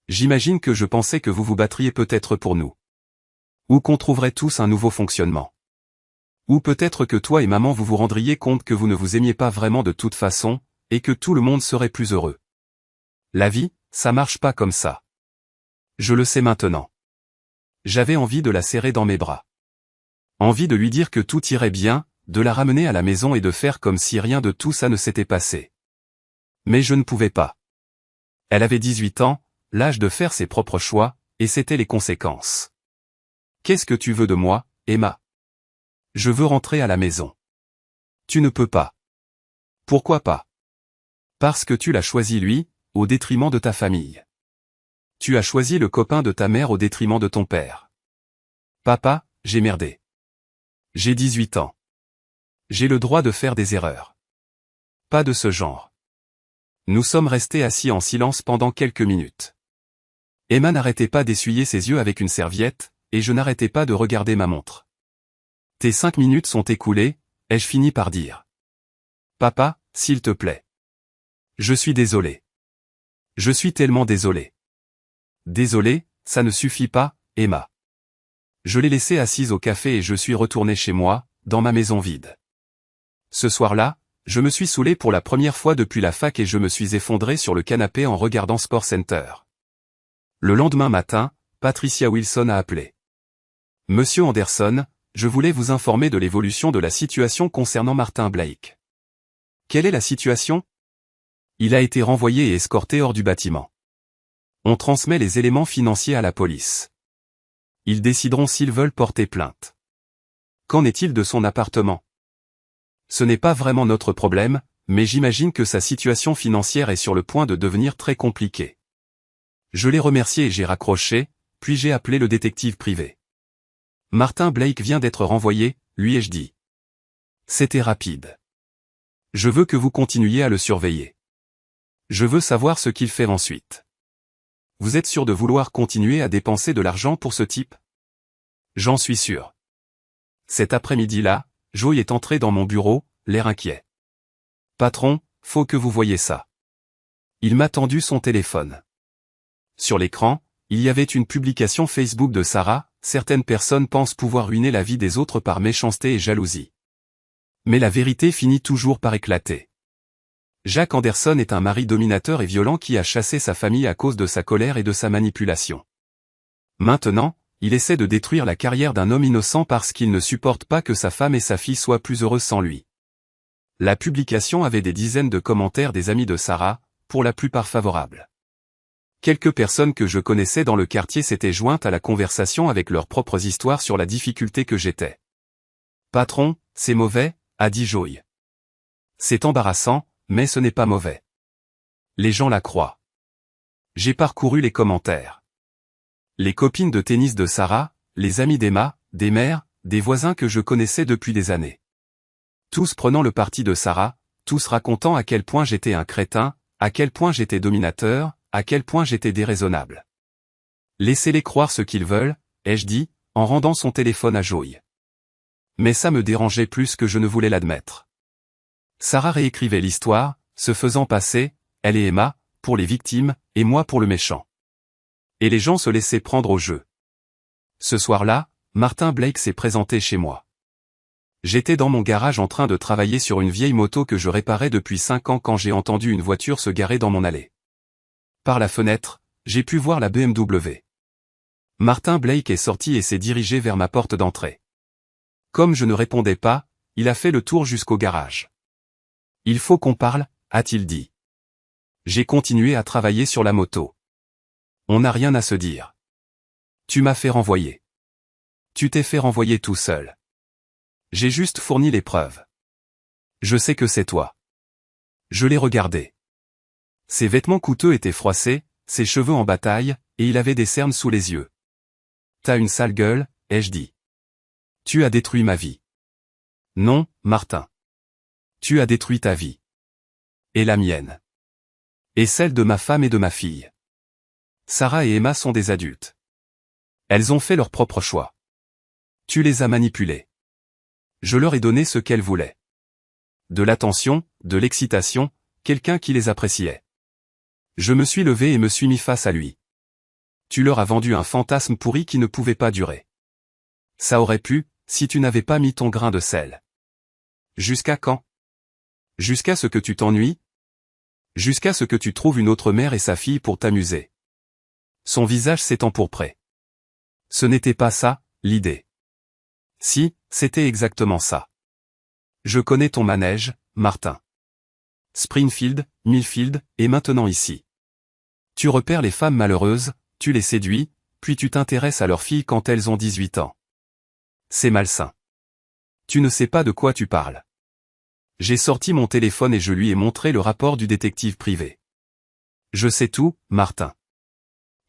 J'imagine que je pensais que vous vous battriez peut-être pour nous. Ou qu'on trouverait tous un nouveau fonctionnement. Ou peut-être que toi et maman vous vous rendriez compte que vous ne vous aimiez pas vraiment de toute façon, et que tout le monde serait plus heureux. La vie, ça marche pas comme ça. Je le sais maintenant. J'avais envie de la serrer dans mes bras. Envie de lui dire que tout irait bien, de la ramener à la maison et de faire comme si rien de tout ça ne s'était passé. Mais je ne pouvais pas. Elle avait 18 ans, l'âge de faire ses propres choix, et c'étaient les conséquences. Qu'est-ce que tu veux de moi, Emma? Je veux rentrer à la maison. Tu ne peux pas. Pourquoi pas? Parce que tu l'as choisi lui, au détriment de ta famille. Tu as choisi le copain de ta mère au détriment de ton père. Papa, j'ai merdé. J'ai 18 ans. J'ai le droit de faire des erreurs. Pas de ce genre. Nous sommes restés assis en silence pendant quelques minutes. Emma n'arrêtait pas d'essuyer ses yeux avec une serviette, et je n'arrêtais pas de regarder ma montre. Tes 5 minutes sont écoulées, ai-je fini par dire. Papa, s'il te plaît. Je suis désolé. Je suis tellement désolé. Désolé, ça ne suffit pas, Emma. Je l'ai laissée assise au café et je suis retourné chez moi, dans ma maison vide. Ce soir-là, je me suis saoulé pour la première fois depuis la fac et je me suis effondré sur le canapé en regardant Sport Center. Le lendemain matin, Patricia Wilson a appelé. Monsieur Anderson, je voulais vous informer de l'évolution de la situation concernant Martin Blake. Quelle est la situation? Il a été renvoyé et escorté hors du bâtiment. On transmet les éléments financiers à la police. Ils décideront s'ils veulent porter plainte. Qu'en est-il de son appartement? Ce n'est pas vraiment notre problème, mais j'imagine que sa situation financière est sur le point de devenir très compliquée. Je l'ai remercié et j'ai raccroché, puis j'ai appelé le détective privé. Martin Blake vient d'être renvoyé, lui ai-je dit. C'était rapide. Je veux que vous continuiez à le surveiller. Je veux savoir ce qu'il fait ensuite. Vous êtes sûr de vouloir continuer à dépenser de l'argent pour ce type? J'en suis sûr. Cet après-midi-là, Joey est entré dans mon bureau, l'air inquiet. Patron, faut que vous voyiez ça. Il m'a tendu son téléphone. Sur l'écran, il y avait une publication Facebook de Sarah, certaines personnes pensent pouvoir ruiner la vie des autres par méchanceté et jalousie. Mais la vérité finit toujours par éclater. Jack Anderson est un mari dominateur et violent qui a chassé sa famille à cause de sa colère et de sa manipulation. Maintenant, il essaie de détruire la carrière d'un homme innocent parce qu'il ne supporte pas que sa femme et sa fille soient plus heureuses sans lui. La publication avait des dizaines de commentaires des amis de Sarah, pour la plupart favorables. Quelques personnes que je connaissais dans le quartier s'étaient jointes à la conversation avec leurs propres histoires sur la difficulté que j'étais. Patron, c'est mauvais, a dit Joey. C'est embarrassant, mais ce n'est pas mauvais. Les gens la croient. J'ai parcouru les commentaires. Les copines de tennis de Sarah, les amis d'Emma, des mères, des voisins que je connaissais depuis des années. Tous prenant le parti de Sarah, tous racontant à quel point j'étais un crétin, à quel point j'étais dominateur, à quel point j'étais déraisonnable. Laissez-les croire ce qu'ils veulent, ai-je dit, en rendant son téléphone à Joey. Mais ça me dérangeait plus que je ne voulais l'admettre. Sarah réécrivait l'histoire, se faisant passer, elle et Emma, pour les victimes, et moi pour le méchant. Et les gens se laissaient prendre au jeu. Ce soir-là, Martin Blake s'est présenté chez moi. J'étais dans mon garage en train de travailler sur une vieille moto que je réparais depuis 5 ans quand j'ai entendu une voiture se garer dans mon allée. Par la fenêtre, j'ai pu voir la BMW. Martin Blake est sorti et s'est dirigé vers ma porte d'entrée. Comme je ne répondais pas, il a fait le tour jusqu'au garage. Il faut qu'on parle, a-t-il dit. J'ai continué à travailler sur la moto. On n'a rien à se dire. Tu m'as fait renvoyer. Tu t'es fait renvoyer tout seul. J'ai juste fourni les preuves. Je sais que c'est toi. Je l'ai regardé. Ses vêtements coûteux étaient froissés, ses cheveux en bataille, et il avait des cernes sous les yeux. T'as une sale gueule, ai-je dit. Tu as détruit ma vie. Non, Martin. Tu as détruit ta vie. Et la mienne. Et celle de ma femme et de ma fille. Sarah et Emma sont des adultes. Elles ont fait leur propre choix. Tu les as manipulées. Je leur ai donné ce qu'elles voulaient. De l'attention, de l'excitation, quelqu'un qui les appréciait. Je me suis levé et me suis mis face à lui. Tu leur as vendu un fantasme pourri qui ne pouvait pas durer. Ça aurait pu, si tu n'avais pas mis ton grain de sel. Jusqu'à quand? Jusqu'à ce que tu t'ennuies? Jusqu'à ce que tu trouves une autre mère et sa fille pour t'amuser. Son visage s'est empourpré. Ce n'était pas ça, l'idée. Si, c'était exactement ça. Je connais ton manège, Martin. Springfield, Millfield, et maintenant ici. Tu repères les femmes malheureuses, tu les séduis, puis tu t'intéresses à leurs filles quand elles ont 18 ans. C'est malsain. Tu ne sais pas de quoi tu parles. J'ai sorti mon téléphone et je lui ai montré le rapport du détective privé. Je sais tout, Martin.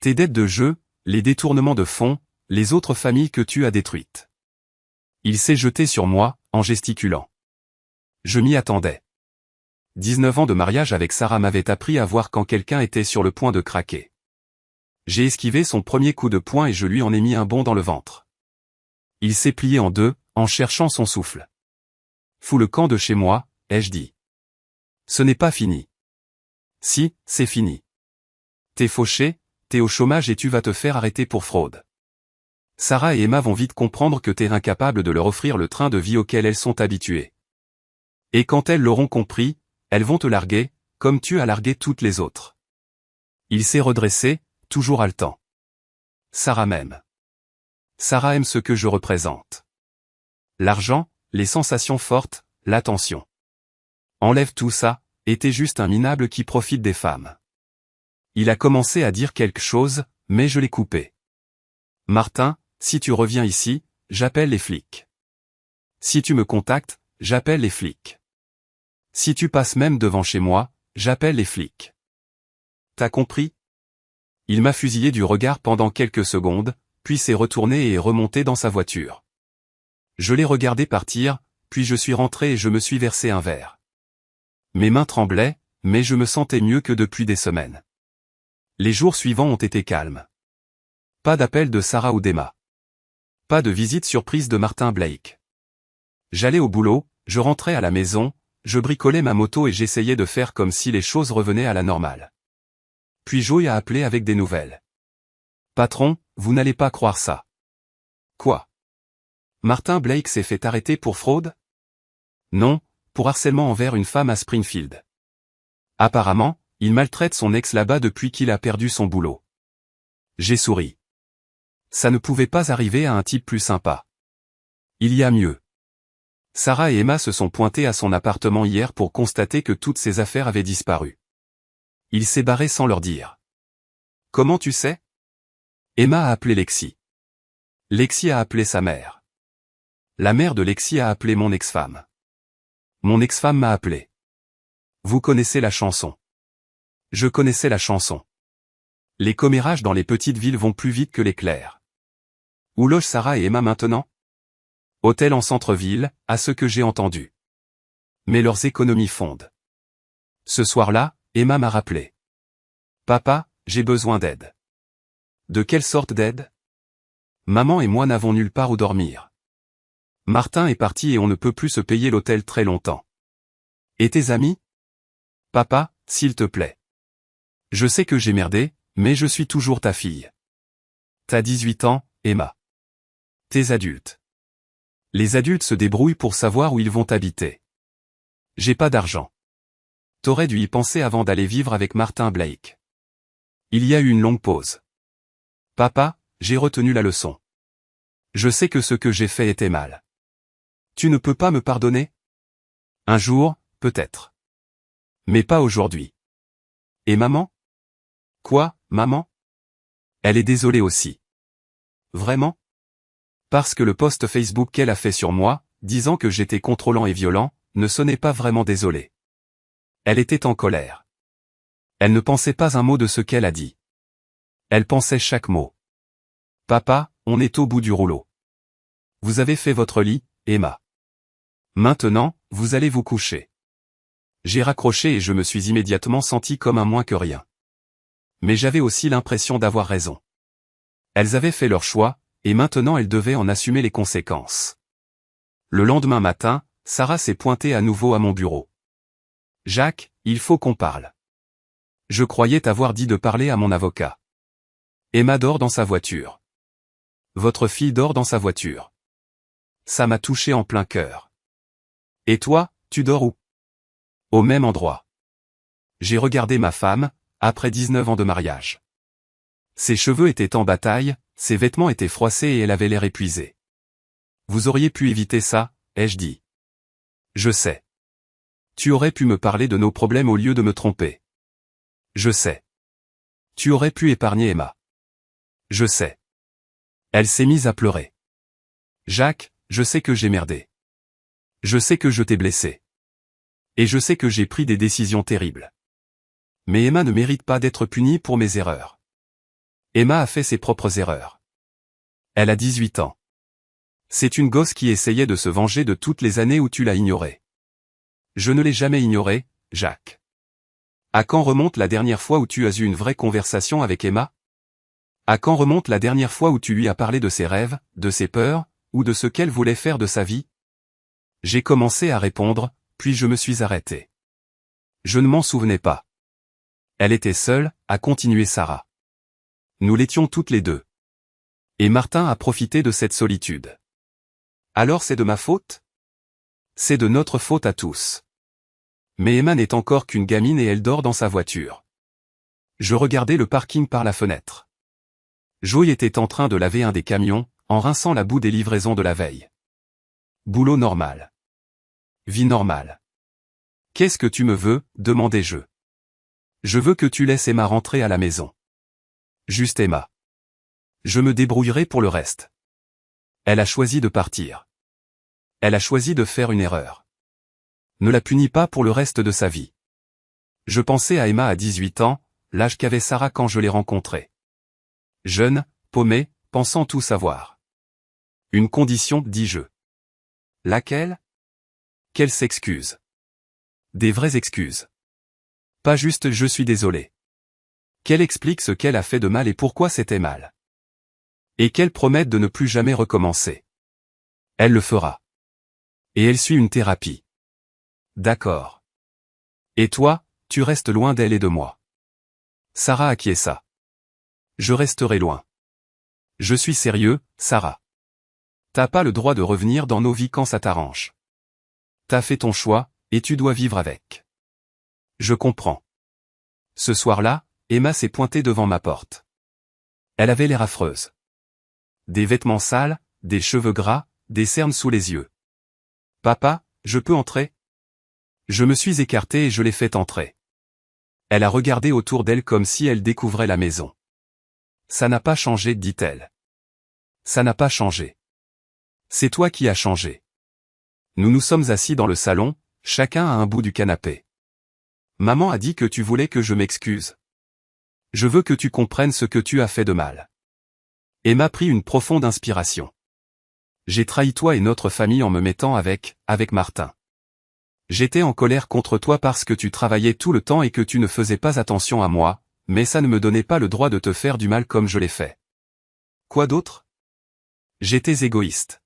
Tes dettes de jeu, les détournements de fonds, les autres familles que tu as détruites. Il s'est jeté sur moi, en gesticulant. Je m'y attendais. 19 ans de mariage avec Sarah m'avaient appris à voir quand quelqu'un était sur le point de craquer. J'ai esquivé son premier coup de poing et je lui en ai mis un bond dans le ventre. Il s'est plié en deux, en cherchant son souffle. Fous le camp de chez moi, ai-je dit. Ce n'est pas fini. Si, c'est fini. T'es fauché, t'es au chômage et tu vas te faire arrêter pour fraude. Sarah et Emma vont vite comprendre que t'es incapable de leur offrir le train de vie auquel elles sont habituées. Et quand elles l'auront compris, elles vont te larguer, comme tu as largué toutes les autres. Il s'est redressé, toujours haletant. Sarah m'aime. Sarah aime ce que je représente. L'argent, les sensations fortes, l'attention. Enlève tout ça, et t'es juste un minable qui profite des femmes. Il a commencé à dire quelque chose, mais je l'ai coupé. Martin, si tu reviens ici, j'appelle les flics. Si tu me contactes, j'appelle les flics. Si tu passes même devant chez moi, j'appelle les flics. T'as compris? Il m'a fusillé du regard pendant quelques secondes, puis s'est retourné et est remonté dans sa voiture. Je l'ai regardé partir, puis je suis rentré et je me suis versé un verre. Mes mains tremblaient, mais je me sentais mieux que depuis des semaines. Les jours suivants ont été calmes. Pas d'appel de Sarah ou d'Emma. Pas de visite surprise de Martin Blake. J'allais au boulot, je rentrais à la maison, je bricolais ma moto et j'essayais de faire comme si les choses revenaient à la normale. Puis Joey a appelé avec des nouvelles. Patron, vous n'allez pas croire ça. Quoi? Martin Blake s'est fait arrêter pour fraude? Non, pour harcèlement envers une femme à Springfield. Apparemment, il maltraite son ex là-bas depuis qu'il a perdu son boulot. J'ai souri. Ça ne pouvait pas arriver à un type plus sympa. Il y a mieux. Sarah et Emma se sont pointés à son appartement hier pour constater que toutes ses affaires avaient disparu. Il s'est barré sans leur dire. Comment tu sais? Emma a appelé Lexi. Lexi a appelé sa mère. La mère de Lexi a appelé mon ex-femme. Mon ex-femme m'a appelé. Vous connaissez la chanson. Je connaissais la chanson. Les commérages dans les petites villes vont plus vite que l'éclair. Où logent Sarah et Emma maintenant? Hôtel en centre-ville, à ce que j'ai entendu. Mais leurs économies fondent. Ce soir-là, Emma m'a rappelé. Papa, j'ai besoin d'aide. De quelle sorte d'aide? Maman et moi n'avons nulle part où dormir. Martin est parti et on ne peut plus se payer l'hôtel très longtemps. Et tes amis? Papa, s'il te plaît. Je sais que j'ai merdé, mais je suis toujours ta fille. T'as 18 ans, Emma. T'es adulte. Les adultes se débrouillent pour savoir où ils vont habiter. J'ai pas d'argent. T'aurais dû y penser avant d'aller vivre avec Martin Blake. Il y a eu une longue pause. Papa, j'ai retenu la leçon. Je sais que ce que j'ai fait était mal. Tu ne peux pas me pardonner? Un jour, peut-être. Mais pas aujourd'hui. Et maman? Quoi, maman? Elle est désolée aussi. Vraiment? Parce que le post Facebook qu'elle a fait sur moi, disant que j'étais contrôlant et violent, ne sonnait pas vraiment désolé. Elle était en colère. Elle ne pensait pas un mot de ce qu'elle a dit. Elle pensait chaque mot. Papa, on est au bout du rouleau. Vous avez fait votre lit, Emma. Maintenant, vous allez vous coucher. J'ai raccroché et je me suis immédiatement senti comme un moins que rien. Mais j'avais aussi l'impression d'avoir raison. Elles avaient fait leur choix, et maintenant elles devaient en assumer les conséquences. Le lendemain matin, Sarah s'est pointée à nouveau à mon bureau. Jacques, il faut qu'on parle. Je croyais t'avoir dit de parler à mon avocat. Emma dort dans sa voiture. Votre fille dort dans sa voiture. Ça m'a touché en plein cœur. Et toi, tu dors où? Au même endroit. J'ai regardé ma femme, après 19 ans de mariage. Ses cheveux étaient en bataille, ses vêtements étaient froissés et elle avait l'air épuisée. Vous auriez pu éviter ça, ai-je dit. Je sais. Tu aurais pu me parler de nos problèmes au lieu de me tromper. Je sais. Tu aurais pu épargner Emma. Je sais. Elle s'est mise à pleurer. Jacques, je sais que j'ai merdé. Je sais que je t'ai blessé. Et je sais que j'ai pris des décisions terribles. Mais Emma ne mérite pas d'être punie pour mes erreurs. Emma a fait ses propres erreurs. Elle a 18 ans. C'est une gosse qui essayait de se venger de toutes les années où tu l'as ignorée. Je ne l'ai jamais ignorée, Jacques. À quand remonte la dernière fois où tu as eu une vraie conversation avec Emma? À quand remonte la dernière fois où tu lui as parlé de ses rêves, de ses peurs, ou de ce qu'elle voulait faire de sa vie? J'ai commencé à répondre, puis je me suis arrêté. Je ne m'en souvenais pas. Elle était seule, a continué Sarah. Nous l'étions toutes les deux. Et Martin a profité de cette solitude. Alors c'est de ma faute? C'est de notre faute à tous. Mais Emma n'est encore qu'une gamine et elle dort dans sa voiture. Je regardais le parking par la fenêtre. Joey était en train de laver un des camions, en rinçant la boue des livraisons de la veille. Boulot normal. Vie normale. Qu'est-ce que tu me veux, demandai-je. Je veux que tu laisses Emma rentrer à la maison. Juste Emma. Je me débrouillerai pour le reste. Elle a choisi de partir. Elle a choisi de faire une erreur. Ne la punis pas pour le reste de sa vie. Je pensais à Emma à 18 ans, l'âge qu'avait Sarah quand je l'ai rencontrée. Jeune, paumée, pensant tout savoir. Une condition, dis-je. Laquelle? Qu'elle s'excuse. Des vraies excuses. Pas juste je suis désolé. Qu'elle explique ce qu'elle a fait de mal et pourquoi c'était mal. Et qu'elle promette de ne plus jamais recommencer. Elle le fera. Et elle suit une thérapie. D'accord. Et toi, tu restes loin d'elle et de moi. Sarah acquiesça. Je resterai loin. Je suis sérieux, Sarah. T'as pas le droit de revenir dans nos vies quand ça t'arrange. T'as fait ton choix, et tu dois vivre avec. Je comprends. Ce soir-là, Emma s'est pointée devant ma porte. Elle avait l'air affreuse. Des vêtements sales, des cheveux gras, des cernes sous les yeux. Papa, je peux entrer? Je me suis écarté et je l'ai fait entrer. Elle a regardé autour d'elle comme si elle découvrait la maison. Ça n'a pas changé, dit-elle. Ça n'a pas changé. C'est toi qui as changé. Nous nous sommes assis dans le salon, chacun à un bout du canapé. Maman a dit que tu voulais que je m'excuse. Je veux que tu comprennes ce que tu as fait de mal. Emma prit une profonde inspiration. J'ai trahi toi et notre famille en me mettant avec Martin. J'étais en colère contre toi parce que tu travaillais tout le temps et que tu ne faisais pas attention à moi, mais ça ne me donnait pas le droit de te faire du mal comme je l'ai fait. Quoi d'autre? J'étais égoïste.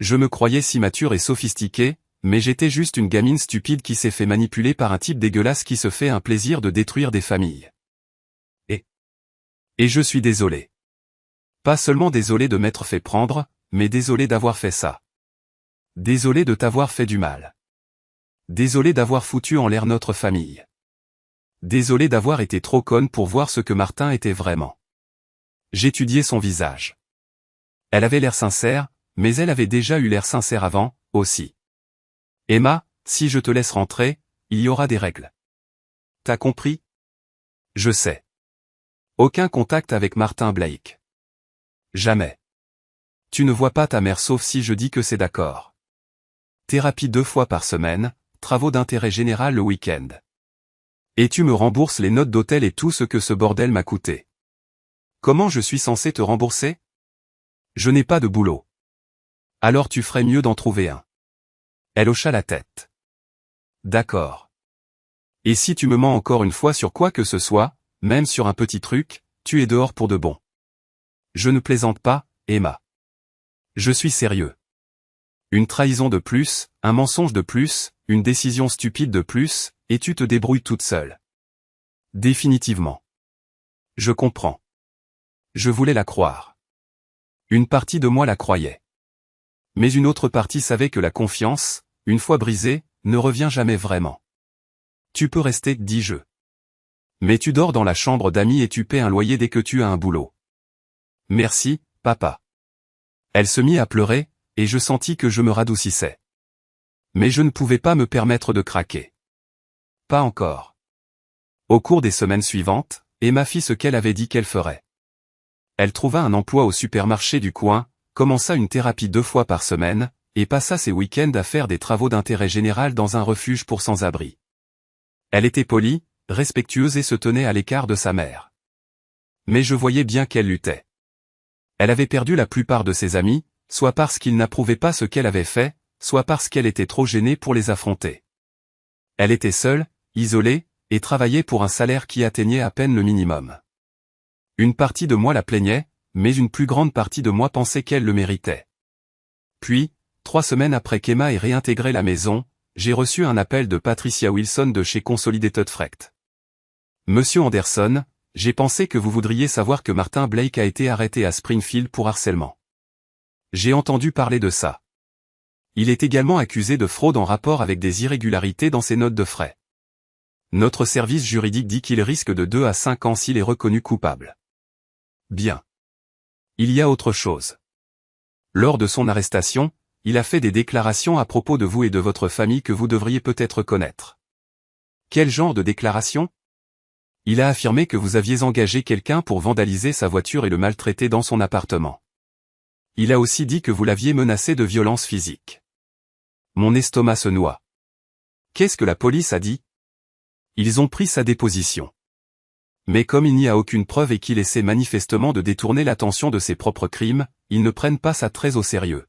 Je me croyais si mature et sophistiqué, mais j'étais juste une gamine stupide qui s'est fait manipuler par un type dégueulasse qui se fait un plaisir de détruire des familles. Et je suis désolé. Pas seulement désolé de m'être fait prendre, mais désolé d'avoir fait ça. Désolé de t'avoir fait du mal. Désolé d'avoir foutu en l'air notre famille. Désolé d'avoir été trop conne pour voir ce que Martin était vraiment. J'étudiais son visage. Elle avait l'air sincère, mais elle avait déjà eu l'air sincère avant, aussi. Emma, si je te laisse rentrer, il y aura des règles. T'as compris? Je sais. Aucun contact avec Martin Blake. Jamais. Tu ne vois pas ta mère sauf si je dis que c'est d'accord. Thérapie 2 fois par semaine, travaux d'intérêt général le week-end. Et tu me rembourses les notes d'hôtel et tout ce que ce bordel m'a coûté. Comment je suis censé te rembourser? Je n'ai pas de boulot. Alors tu ferais mieux d'en trouver un. Elle hocha la tête. D'accord. Et si tu me mens encore une fois sur quoi que ce soit, même sur un petit truc, tu es dehors pour de bon. Je ne plaisante pas, Emma. Je suis sérieux. Une trahison de plus, un mensonge de plus, une décision stupide de plus, et tu te débrouilles toute seule. Définitivement. Je comprends. Je voulais la croire. Une partie de moi la croyait. Mais une autre partie savait que la confiance, une fois brisée, ne revient jamais vraiment. Tu peux rester, dis-je. Mais tu dors dans la chambre d'amis et tu paies un loyer dès que tu as un boulot. Merci, papa. Elle se mit à pleurer, et je sentis que je me radoucissais. Mais je ne pouvais pas me permettre de craquer. Pas encore. Au cours des semaines suivantes, Emma fit ce qu'elle avait dit qu'elle ferait. Elle trouva un emploi au supermarché du coin, commença une thérapie 2 fois par semaine, et passa ses week-ends à faire des travaux d'intérêt général dans un refuge pour sans-abri. Elle était polie, respectueuse et se tenait à l'écart de sa mère. Mais je voyais bien qu'elle luttait. Elle avait perdu la plupart de ses amis, soit parce qu'ils n'approuvaient pas ce qu'elle avait fait, soit parce qu'elle était trop gênée pour les affronter. Elle était seule, isolée, et travaillait pour un salaire qui atteignait à peine le minimum. Une partie de moi la plaignait, mais une plus grande partie de moi pensait qu'elle le méritait. Puis, 3 semaines après qu'Emma ait réintégré la maison, j'ai reçu un appel de Patricia Wilson de chez Consolidated Freight. Monsieur Anderson, j'ai pensé que vous voudriez savoir que Martin Blake a été arrêté à Springfield pour harcèlement. J'ai entendu parler de ça. Il est également accusé de fraude en rapport avec des irrégularités dans ses notes de frais. Notre service juridique dit qu'il risque de 2 à 5 ans s'il est reconnu coupable. Bien. Il y a autre chose. Lors de son arrestation, il a fait des déclarations à propos de vous et de votre famille que vous devriez peut-être connaître. Quel genre de déclaration? Il a affirmé que vous aviez engagé quelqu'un pour vandaliser sa voiture et le maltraiter dans son appartement. Il a aussi dit que vous l'aviez menacé de violence physique. Mon estomac se noie. Qu'est-ce que la police a dit? Ils ont pris sa déposition. Mais comme il n'y a aucune preuve et qu'il essaie manifestement de détourner l'attention de ses propres crimes, ils ne prennent pas ça très au sérieux.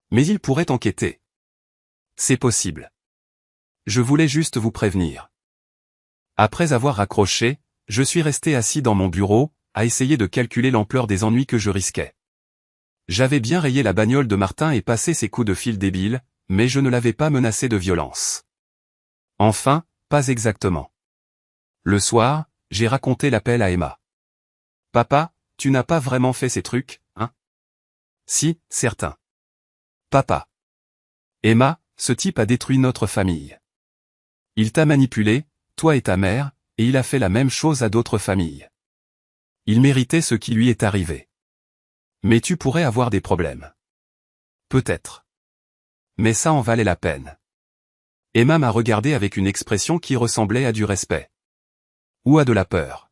Mais ils pourraient enquêter. C'est possible. Je voulais juste vous prévenir. Après avoir raccroché, je suis resté assis dans mon bureau, à essayer de calculer l'ampleur des ennuis que je risquais. J'avais bien rayé la bagnole de Martin et passé ses coups de fil débiles, mais je ne l'avais pas menacé de violence. Enfin, pas exactement. Le soir, j'ai raconté l'appel à Emma. « Papa, tu n'as pas vraiment fait ces trucs, hein? » « Si, certain. »« Papa. Emma, ce type a détruit notre famille. Il t'a manipulé, toi et ta mère, et il a fait la même chose à d'autres familles. Il méritait ce qui lui est arrivé. Mais tu pourrais avoir des problèmes. Peut-être. Mais ça en valait la peine. » Emma m'a regardé avec une expression qui ressemblait à du respect. Ou à de la peur.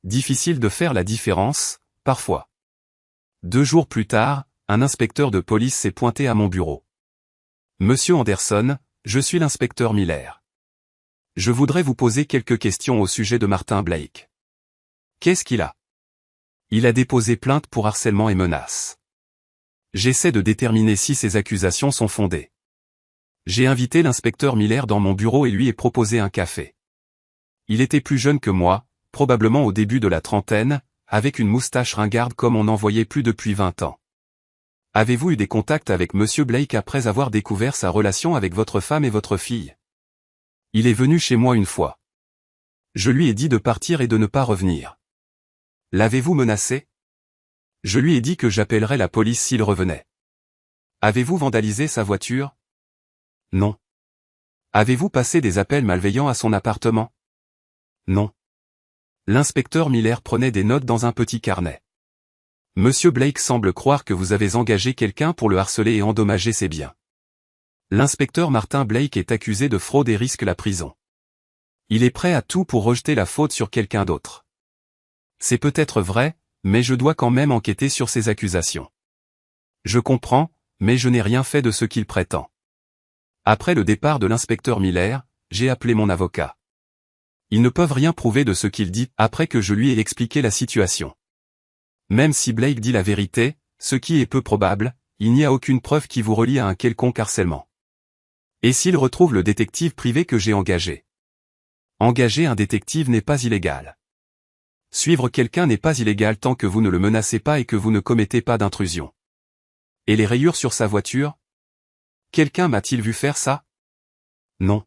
Difficile de faire la différence, parfois. 2 jours plus tard, un inspecteur de police s'est pointé à mon bureau. « Monsieur Anderson, je suis l'inspecteur Miller. Je voudrais vous poser quelques questions au sujet de Martin Blake. » « Qu'est-ce qu'il a? » « Il a déposé plainte pour harcèlement et menaces. J'essaie de déterminer si ces accusations sont fondées. J'ai invité l'inspecteur Miller dans mon bureau et lui ai proposé un café. Il était plus jeune que moi, probablement au début de la trentaine, avec une moustache ringarde comme on n'en voyait plus depuis 20 ans. « Avez-vous eu des contacts avec Monsieur Blake après avoir découvert sa relation avec votre femme et votre fille? » « Il est venu chez moi une fois. Je lui ai dit de partir et de ne pas revenir. » « L'avez-vous menacé? » « Je lui ai dit que j'appellerais la police s'il revenait. » « Avez-vous vandalisé sa voiture? » « Non. » « Avez-vous passé des appels malveillants à son appartement? » ?»« Non. » L'inspecteur Miller prenait des notes dans un petit carnet. « Monsieur Blake semble croire que vous avez engagé quelqu'un pour le harceler et endommager ses biens. L'inspecteur Martin Blake est accusé de fraude et risque la prison. Il est prêt à tout pour rejeter la faute sur quelqu'un d'autre. C'est peut-être vrai, mais je dois quand même enquêter sur ces accusations. Je comprends, mais je n'ai rien fait de ce qu'il prétend. Après le départ de l'inspecteur Miller, j'ai appelé mon avocat. Ils ne peuvent rien prouver de ce qu'il dit après que je lui ai expliqué la situation. Même si Blake dit la vérité, ce qui est peu probable, il n'y a aucune preuve qui vous relie à un quelconque harcèlement. Et s'il retrouve le détective privé que j'ai engagé? Engager un détective n'est pas illégal. Suivre quelqu'un n'est pas illégal tant que vous ne le menacez pas et que vous ne commettez pas d'intrusion. Et les rayures sur sa voiture? Quelqu'un m'a-t-il vu faire ça? Non.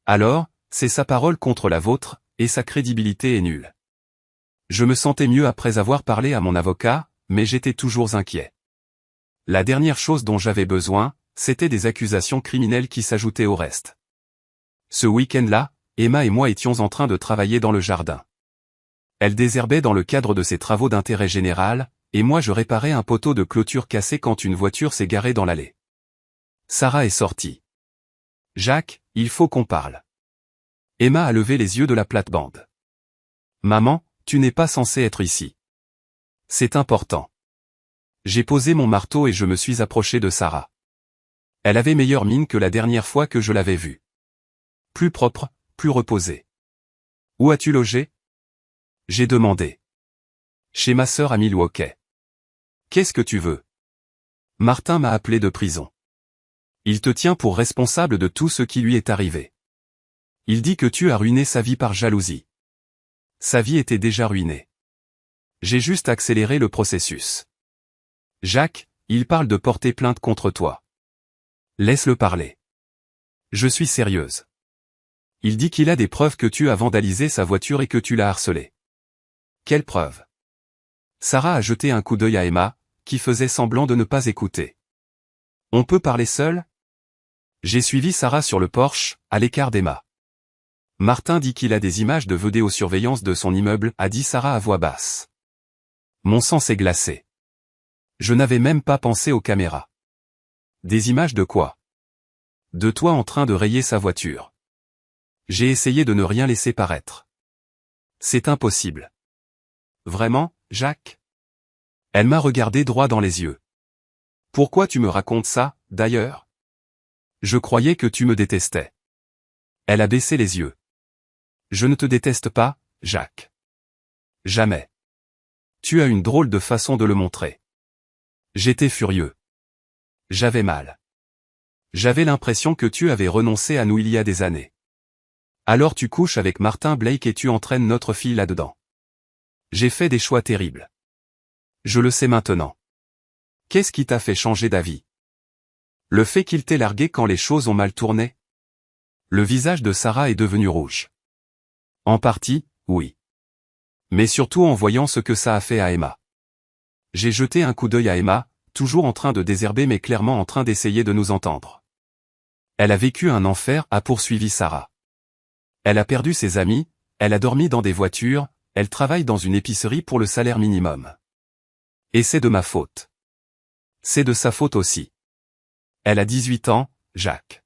Alors, c'est sa parole contre la vôtre, et sa crédibilité est nulle. Je me sentais mieux après avoir parlé à mon avocat, mais j'étais toujours inquiet. La dernière chose dont j'avais besoin, c'était des accusations criminelles qui s'ajoutaient au reste. Ce week-end-là, Emma et moi étions en train de travailler dans le jardin. Elle désherbait dans le cadre de ses travaux d'intérêt général, et moi je réparais un poteau de clôture cassé quand une voiture s'est garée dans l'allée. Sarah est sortie. « Jacques, il faut qu'on parle. » Emma a levé les yeux de la plate-bande. « Maman, tu n'es pas censée être ici. C'est important. » J'ai posé mon marteau et je me suis approché de Sarah. Elle avait meilleure mine que la dernière fois que je l'avais vue. Plus propre, plus reposée. « Où as-tu logé? » J'ai demandé. « Chez ma sœur à Milwaukee. »« Qu'est-ce que tu veux? » Martin m'a appelé de prison. Il te tient pour responsable de tout ce qui lui est arrivé. Il dit que tu as ruiné sa vie par jalousie. Sa vie était déjà ruinée. J'ai juste accéléré le processus. Jacques, Il parle de porter plainte contre toi. Laisse-le parler. Je suis sérieuse. Il dit qu'il a des preuves que tu as vandalisé sa voiture et que tu l'as harcelé. Quelles preuves? Sarah a jeté un coup d'œil à Emma, qui faisait semblant de ne pas écouter. On peut parler seul? J'ai suivi Sarah sur le porche, à l'écart d'Emma. Martin dit qu'il a des images de vidéosurveillance de son immeuble, a dit Sarah à voix basse. Mon sang s'est glacé. Je n'avais même pas pensé aux caméras. Des images de quoi? De toi en train de rayer sa voiture. J'ai essayé de ne rien laisser paraître. C'est impossible. Vraiment, Jacques? Elle m'a regardé droit dans les yeux. Pourquoi tu me racontes ça, d'ailleurs? Je croyais que tu me détestais. Elle a baissé les yeux. Je ne te déteste pas, Jacques. Jamais. Tu as une drôle de façon de le montrer. J'étais furieux. J'avais mal. J'avais l'impression que tu avais renoncé à nous il y a des années. Alors tu couches avec Martin Blake et tu entraînes notre fille là-dedans. J'ai fait des choix terribles. Je le sais maintenant. Qu'est-ce qui t'a fait changer d'avis? Le fait qu'il t'ait largué quand les choses ont mal tourné? Le visage de Sarah est devenu rouge. En partie, oui. Mais surtout en voyant ce que ça a fait à Emma. J'ai jeté un coup d'œil à Emma, toujours en train de désherber mais clairement en train d'essayer de nous entendre. Elle a vécu un enfer, a poursuivi Sarah. Elle a perdu ses amis, elle a dormi dans des voitures, elle travaille dans une épicerie pour le salaire minimum. Et c'est de ma faute. C'est de sa faute aussi. Elle a 18 ans, Jacques.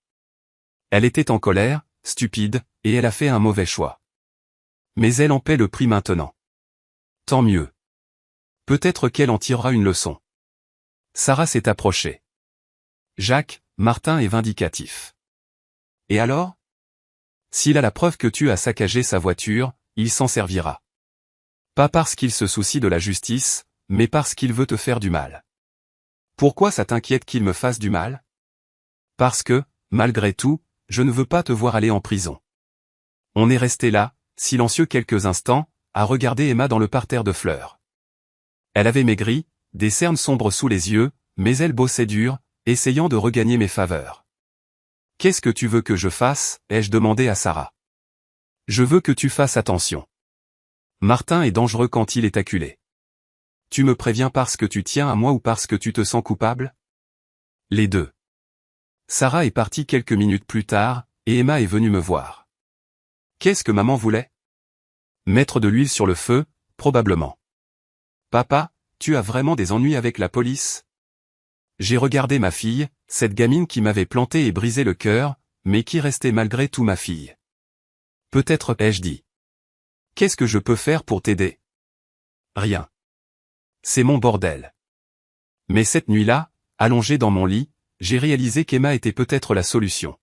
Elle était en colère, stupide, et elle a fait un mauvais choix. Mais elle en paie le prix maintenant. Tant mieux. Peut-être qu'elle en tirera une leçon. Sarah s'est approchée. Jacques, Martin est vindicatif. Et alors? S'il a la preuve que tu as saccagé sa voiture, il s'en servira. Pas parce qu'il se soucie de la justice, mais parce qu'il veut te faire du mal. Pourquoi ça t'inquiète qu'il me fasse du mal? Parce que, malgré tout, je ne veux pas te voir aller en prison. On est resté là, silencieux quelques instants, à regarder Emma dans le parterre de fleurs. Elle avait maigri, des cernes sombres sous les yeux, mais elle bossait dur, essayant de regagner mes faveurs. « Qu'est-ce que tu veux que je fasse ?» ai-je demandé à Sarah. « Je veux que tu fasses attention. Martin est dangereux quand il est acculé. Tu me préviens parce que tu tiens à moi ou parce que tu te sens coupable? Les deux. » Sarah est partie quelques minutes plus tard, et Emma est venue me voir. Qu'est-ce que maman voulait? Mettre de l'huile sur le feu, probablement. Papa, tu as vraiment des ennuis avec la police? J'ai regardé ma fille, cette gamine qui m'avait planté et brisé le cœur, mais qui restait malgré tout ma fille. Peut-être, ai-je dit. Qu'est-ce que je peux faire pour t'aider? Rien. C'est mon bordel. Mais cette nuit-là, allongée dans mon lit, j'ai réalisé qu'Emma était peut-être la solution.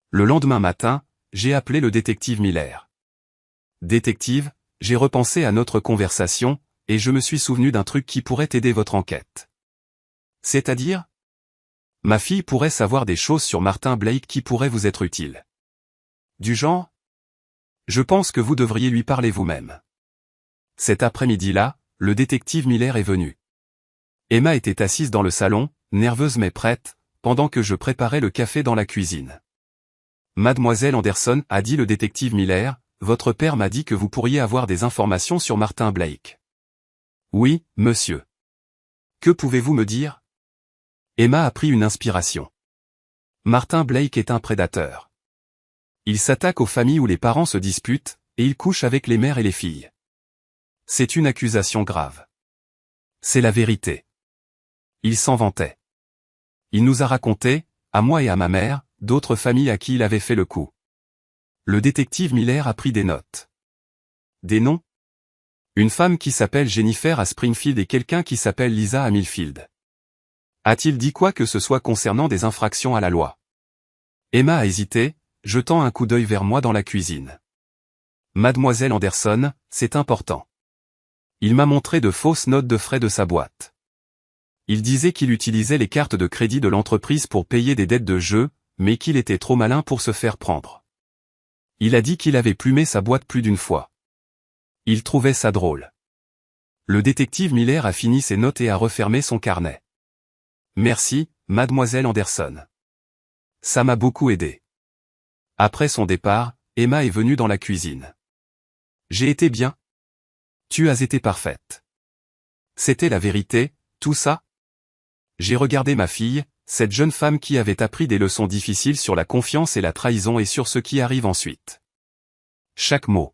Le lendemain matin, j'ai appelé le détective Miller. Détective, j'ai repensé à notre conversation, et je me suis souvenu d'un truc qui pourrait aider votre enquête. C'est-à-dire? Ma fille pourrait savoir des choses sur Martin Blake qui pourraient vous être utiles. Du genre? Je pense que vous devriez lui parler vous-même. Cet après-midi-là, le détective Miller est venu. Emma était assise dans le salon, nerveuse mais prête, pendant que je préparais le café dans la cuisine. Mademoiselle Anderson, a dit le détective Miller, votre père m'a dit que vous pourriez avoir des informations sur Martin Blake. Oui, monsieur. Que pouvez-vous me dire? Emma a pris une inspiration. Martin Blake est un prédateur. Il s'attaque aux familles où les parents se disputent, et il couche avec les mères et les filles. C'est une accusation grave. C'est la vérité. Il s'en vantait. Il nous a raconté, à moi et à ma mère, d'autres familles à qui il avait fait le coup. Le détective Miller a pris des notes. Des noms? Une femme qui s'appelle Jennifer à Springfield et quelqu'un qui s'appelle Lisa à Millfield. A-t-il dit quoi que ce soit concernant des infractions à la loi? Emma a hésité, jetant un coup d'œil vers moi dans la cuisine. Mademoiselle Anderson, c'est important. Il m'a montré de fausses notes de frais de sa boîte. Il disait qu'il utilisait les cartes de crédit de l'entreprise pour payer des dettes de jeu, mais qu'il était trop malin pour se faire prendre. Il a dit qu'il avait plumé sa boîte plus d'une fois. Il trouvait ça drôle. Le détective Miller a fini ses notes et a refermé son carnet. Merci, mademoiselle Anderson. Ça m'a beaucoup aidé. Après son départ, Emma est venue dans la cuisine. J'ai été bien. Tu as été parfaite. C'était la vérité, tout ça? J'ai regardé ma fille, cette jeune femme qui avait appris des leçons difficiles sur la confiance et la trahison et sur ce qui arrive ensuite. Chaque mot.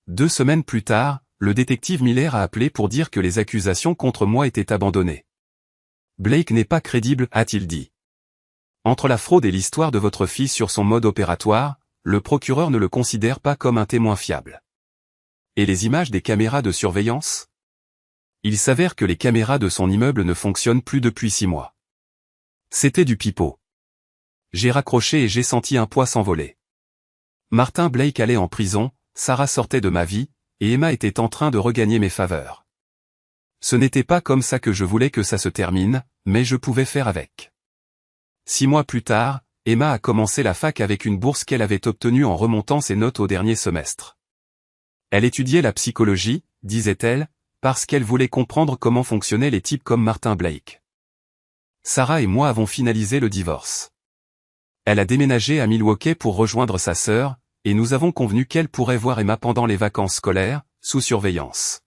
2 semaines plus tard, le détective Miller a appelé pour dire que les accusations contre moi étaient abandonnées. Blake n'est pas crédible, a-t-il dit. Entre la fraude et l'histoire de votre fille sur son mode opératoire, le procureur ne le considère pas comme un témoin fiable. Et les images des caméras de surveillance? Il s'avère que les caméras de son immeuble ne fonctionnent plus depuis 6 mois. C'était du pipeau. J'ai raccroché et j'ai senti un poids s'envoler. Martin Blake allait en prison, Sarah sortait de ma vie, et Emma était en train de regagner mes faveurs. Ce n'était pas comme ça que je voulais que ça se termine, mais je pouvais faire avec. 6 mois plus tard, Emma a commencé la fac avec une bourse qu'elle avait obtenue en remontant ses notes au dernier semestre. Elle étudiait la psychologie, disait-elle, parce qu'elle voulait comprendre comment fonctionnaient les types comme Martin Blake. Sarah et moi avons finalisé le divorce. Elle a déménagé à Milwaukee pour rejoindre sa sœur, et nous avons convenu qu'elle pourrait voir Emma pendant les vacances scolaires, sous surveillance.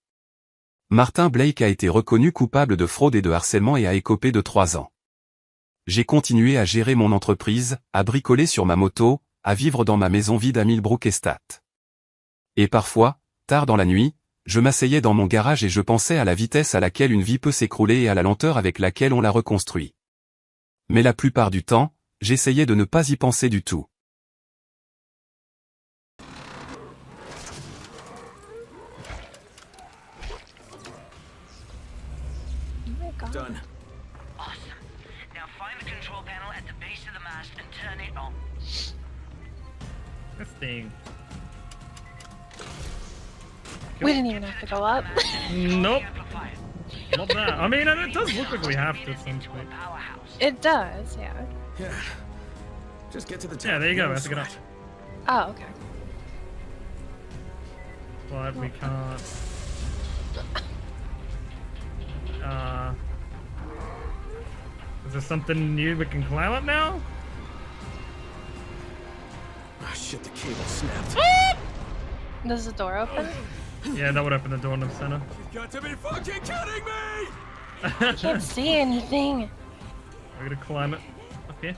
Martin Blake a été reconnu coupable de fraude et de harcèlement et a écopé de 3 ans. J'ai continué à gérer mon entreprise, à bricoler sur ma moto, à vivre dans ma maison vide à Millbrook Estate. Et parfois, tard dans la nuit, je m'asseyais dans mon garage et je pensais à la vitesse à laquelle une vie peut s'écrouler et à la lenteur avec laquelle on la reconstruit. Mais la plupart du temps, j'essayais de ne pas y penser du tout. Done. Awesome. Now find the control panel at the base of the mast and turn it on. This thing. We didn't even have to go up. Nope. Amplifier. Not that. I mean, it does look like we have to at some point. Powerhouse. It does, yeah. Yeah. Just get to the top. Yeah, there you go. No That's a good sweat. Oh, okay. But we can't. Is there something new we can climb up now? Ah, shit, the cable snapped. Does the door open? Yeah, that would open the door in the center. You've got to be fucking kidding me! I can't see anything. We're gonna climb it up here.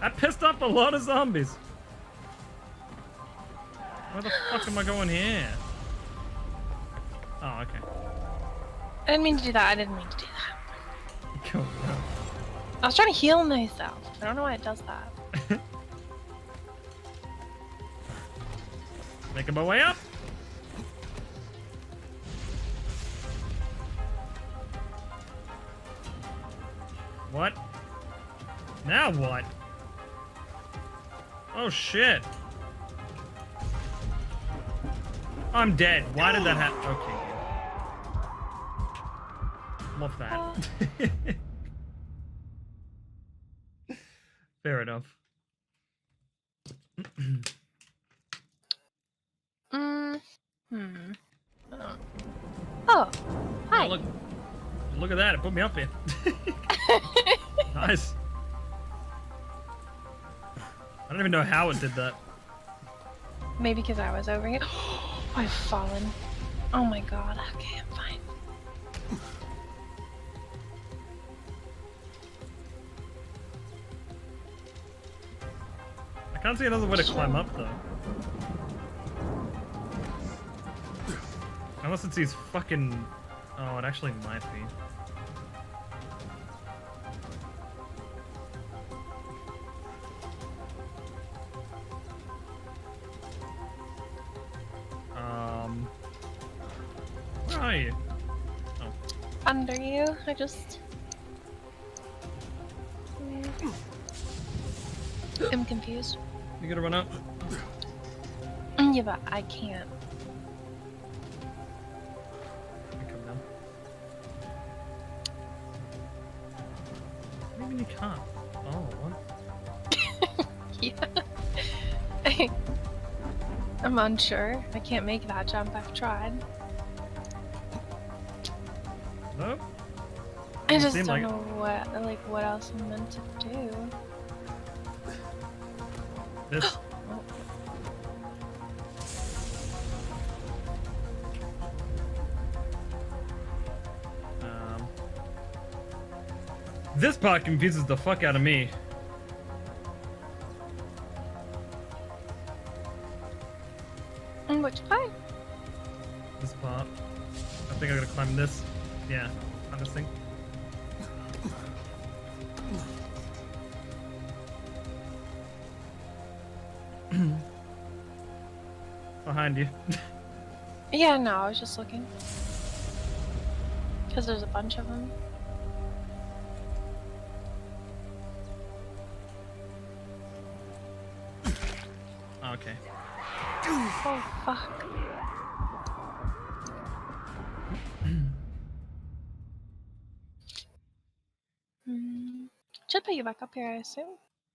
That pissed off a lot of zombies. Where the fuck am I going here? Oh, okay. I didn't mean to do that. I didn't mean to do that. Cool. I was trying to heal myself. I don't know why it does that. Making my way up. What? Now what? Oh shit. I'm dead. Why did that happen? Okay. Love that. Fair enough. Oh, hi. Oh, look at that. It put me up here. Nice. I don't even know how it did that. Maybe because I was over here. I've fallen. Oh my god. Okay, I'm fine. I can't see another way to climb up though. Unless it's these fucking... Oh, it actually might be. Where are you? Oh. Under you. I just... I'm confused. You gotta run up. Yeah, but I can't. You come down. What do you mean you can't? Oh, what? Yeah. I'm unsure. I can't make that jump. I've tried. No? I just seem don't like it. know what else I'm meant to do. This. This part confuses the fuck out of me. And which part? This part. I think I gotta climb this. Yeah, on this thing. Behind you. Yeah, no, I was just looking. Because there's a bunch of them. Okay. Oh, fuck. Should put you back up here, I assume.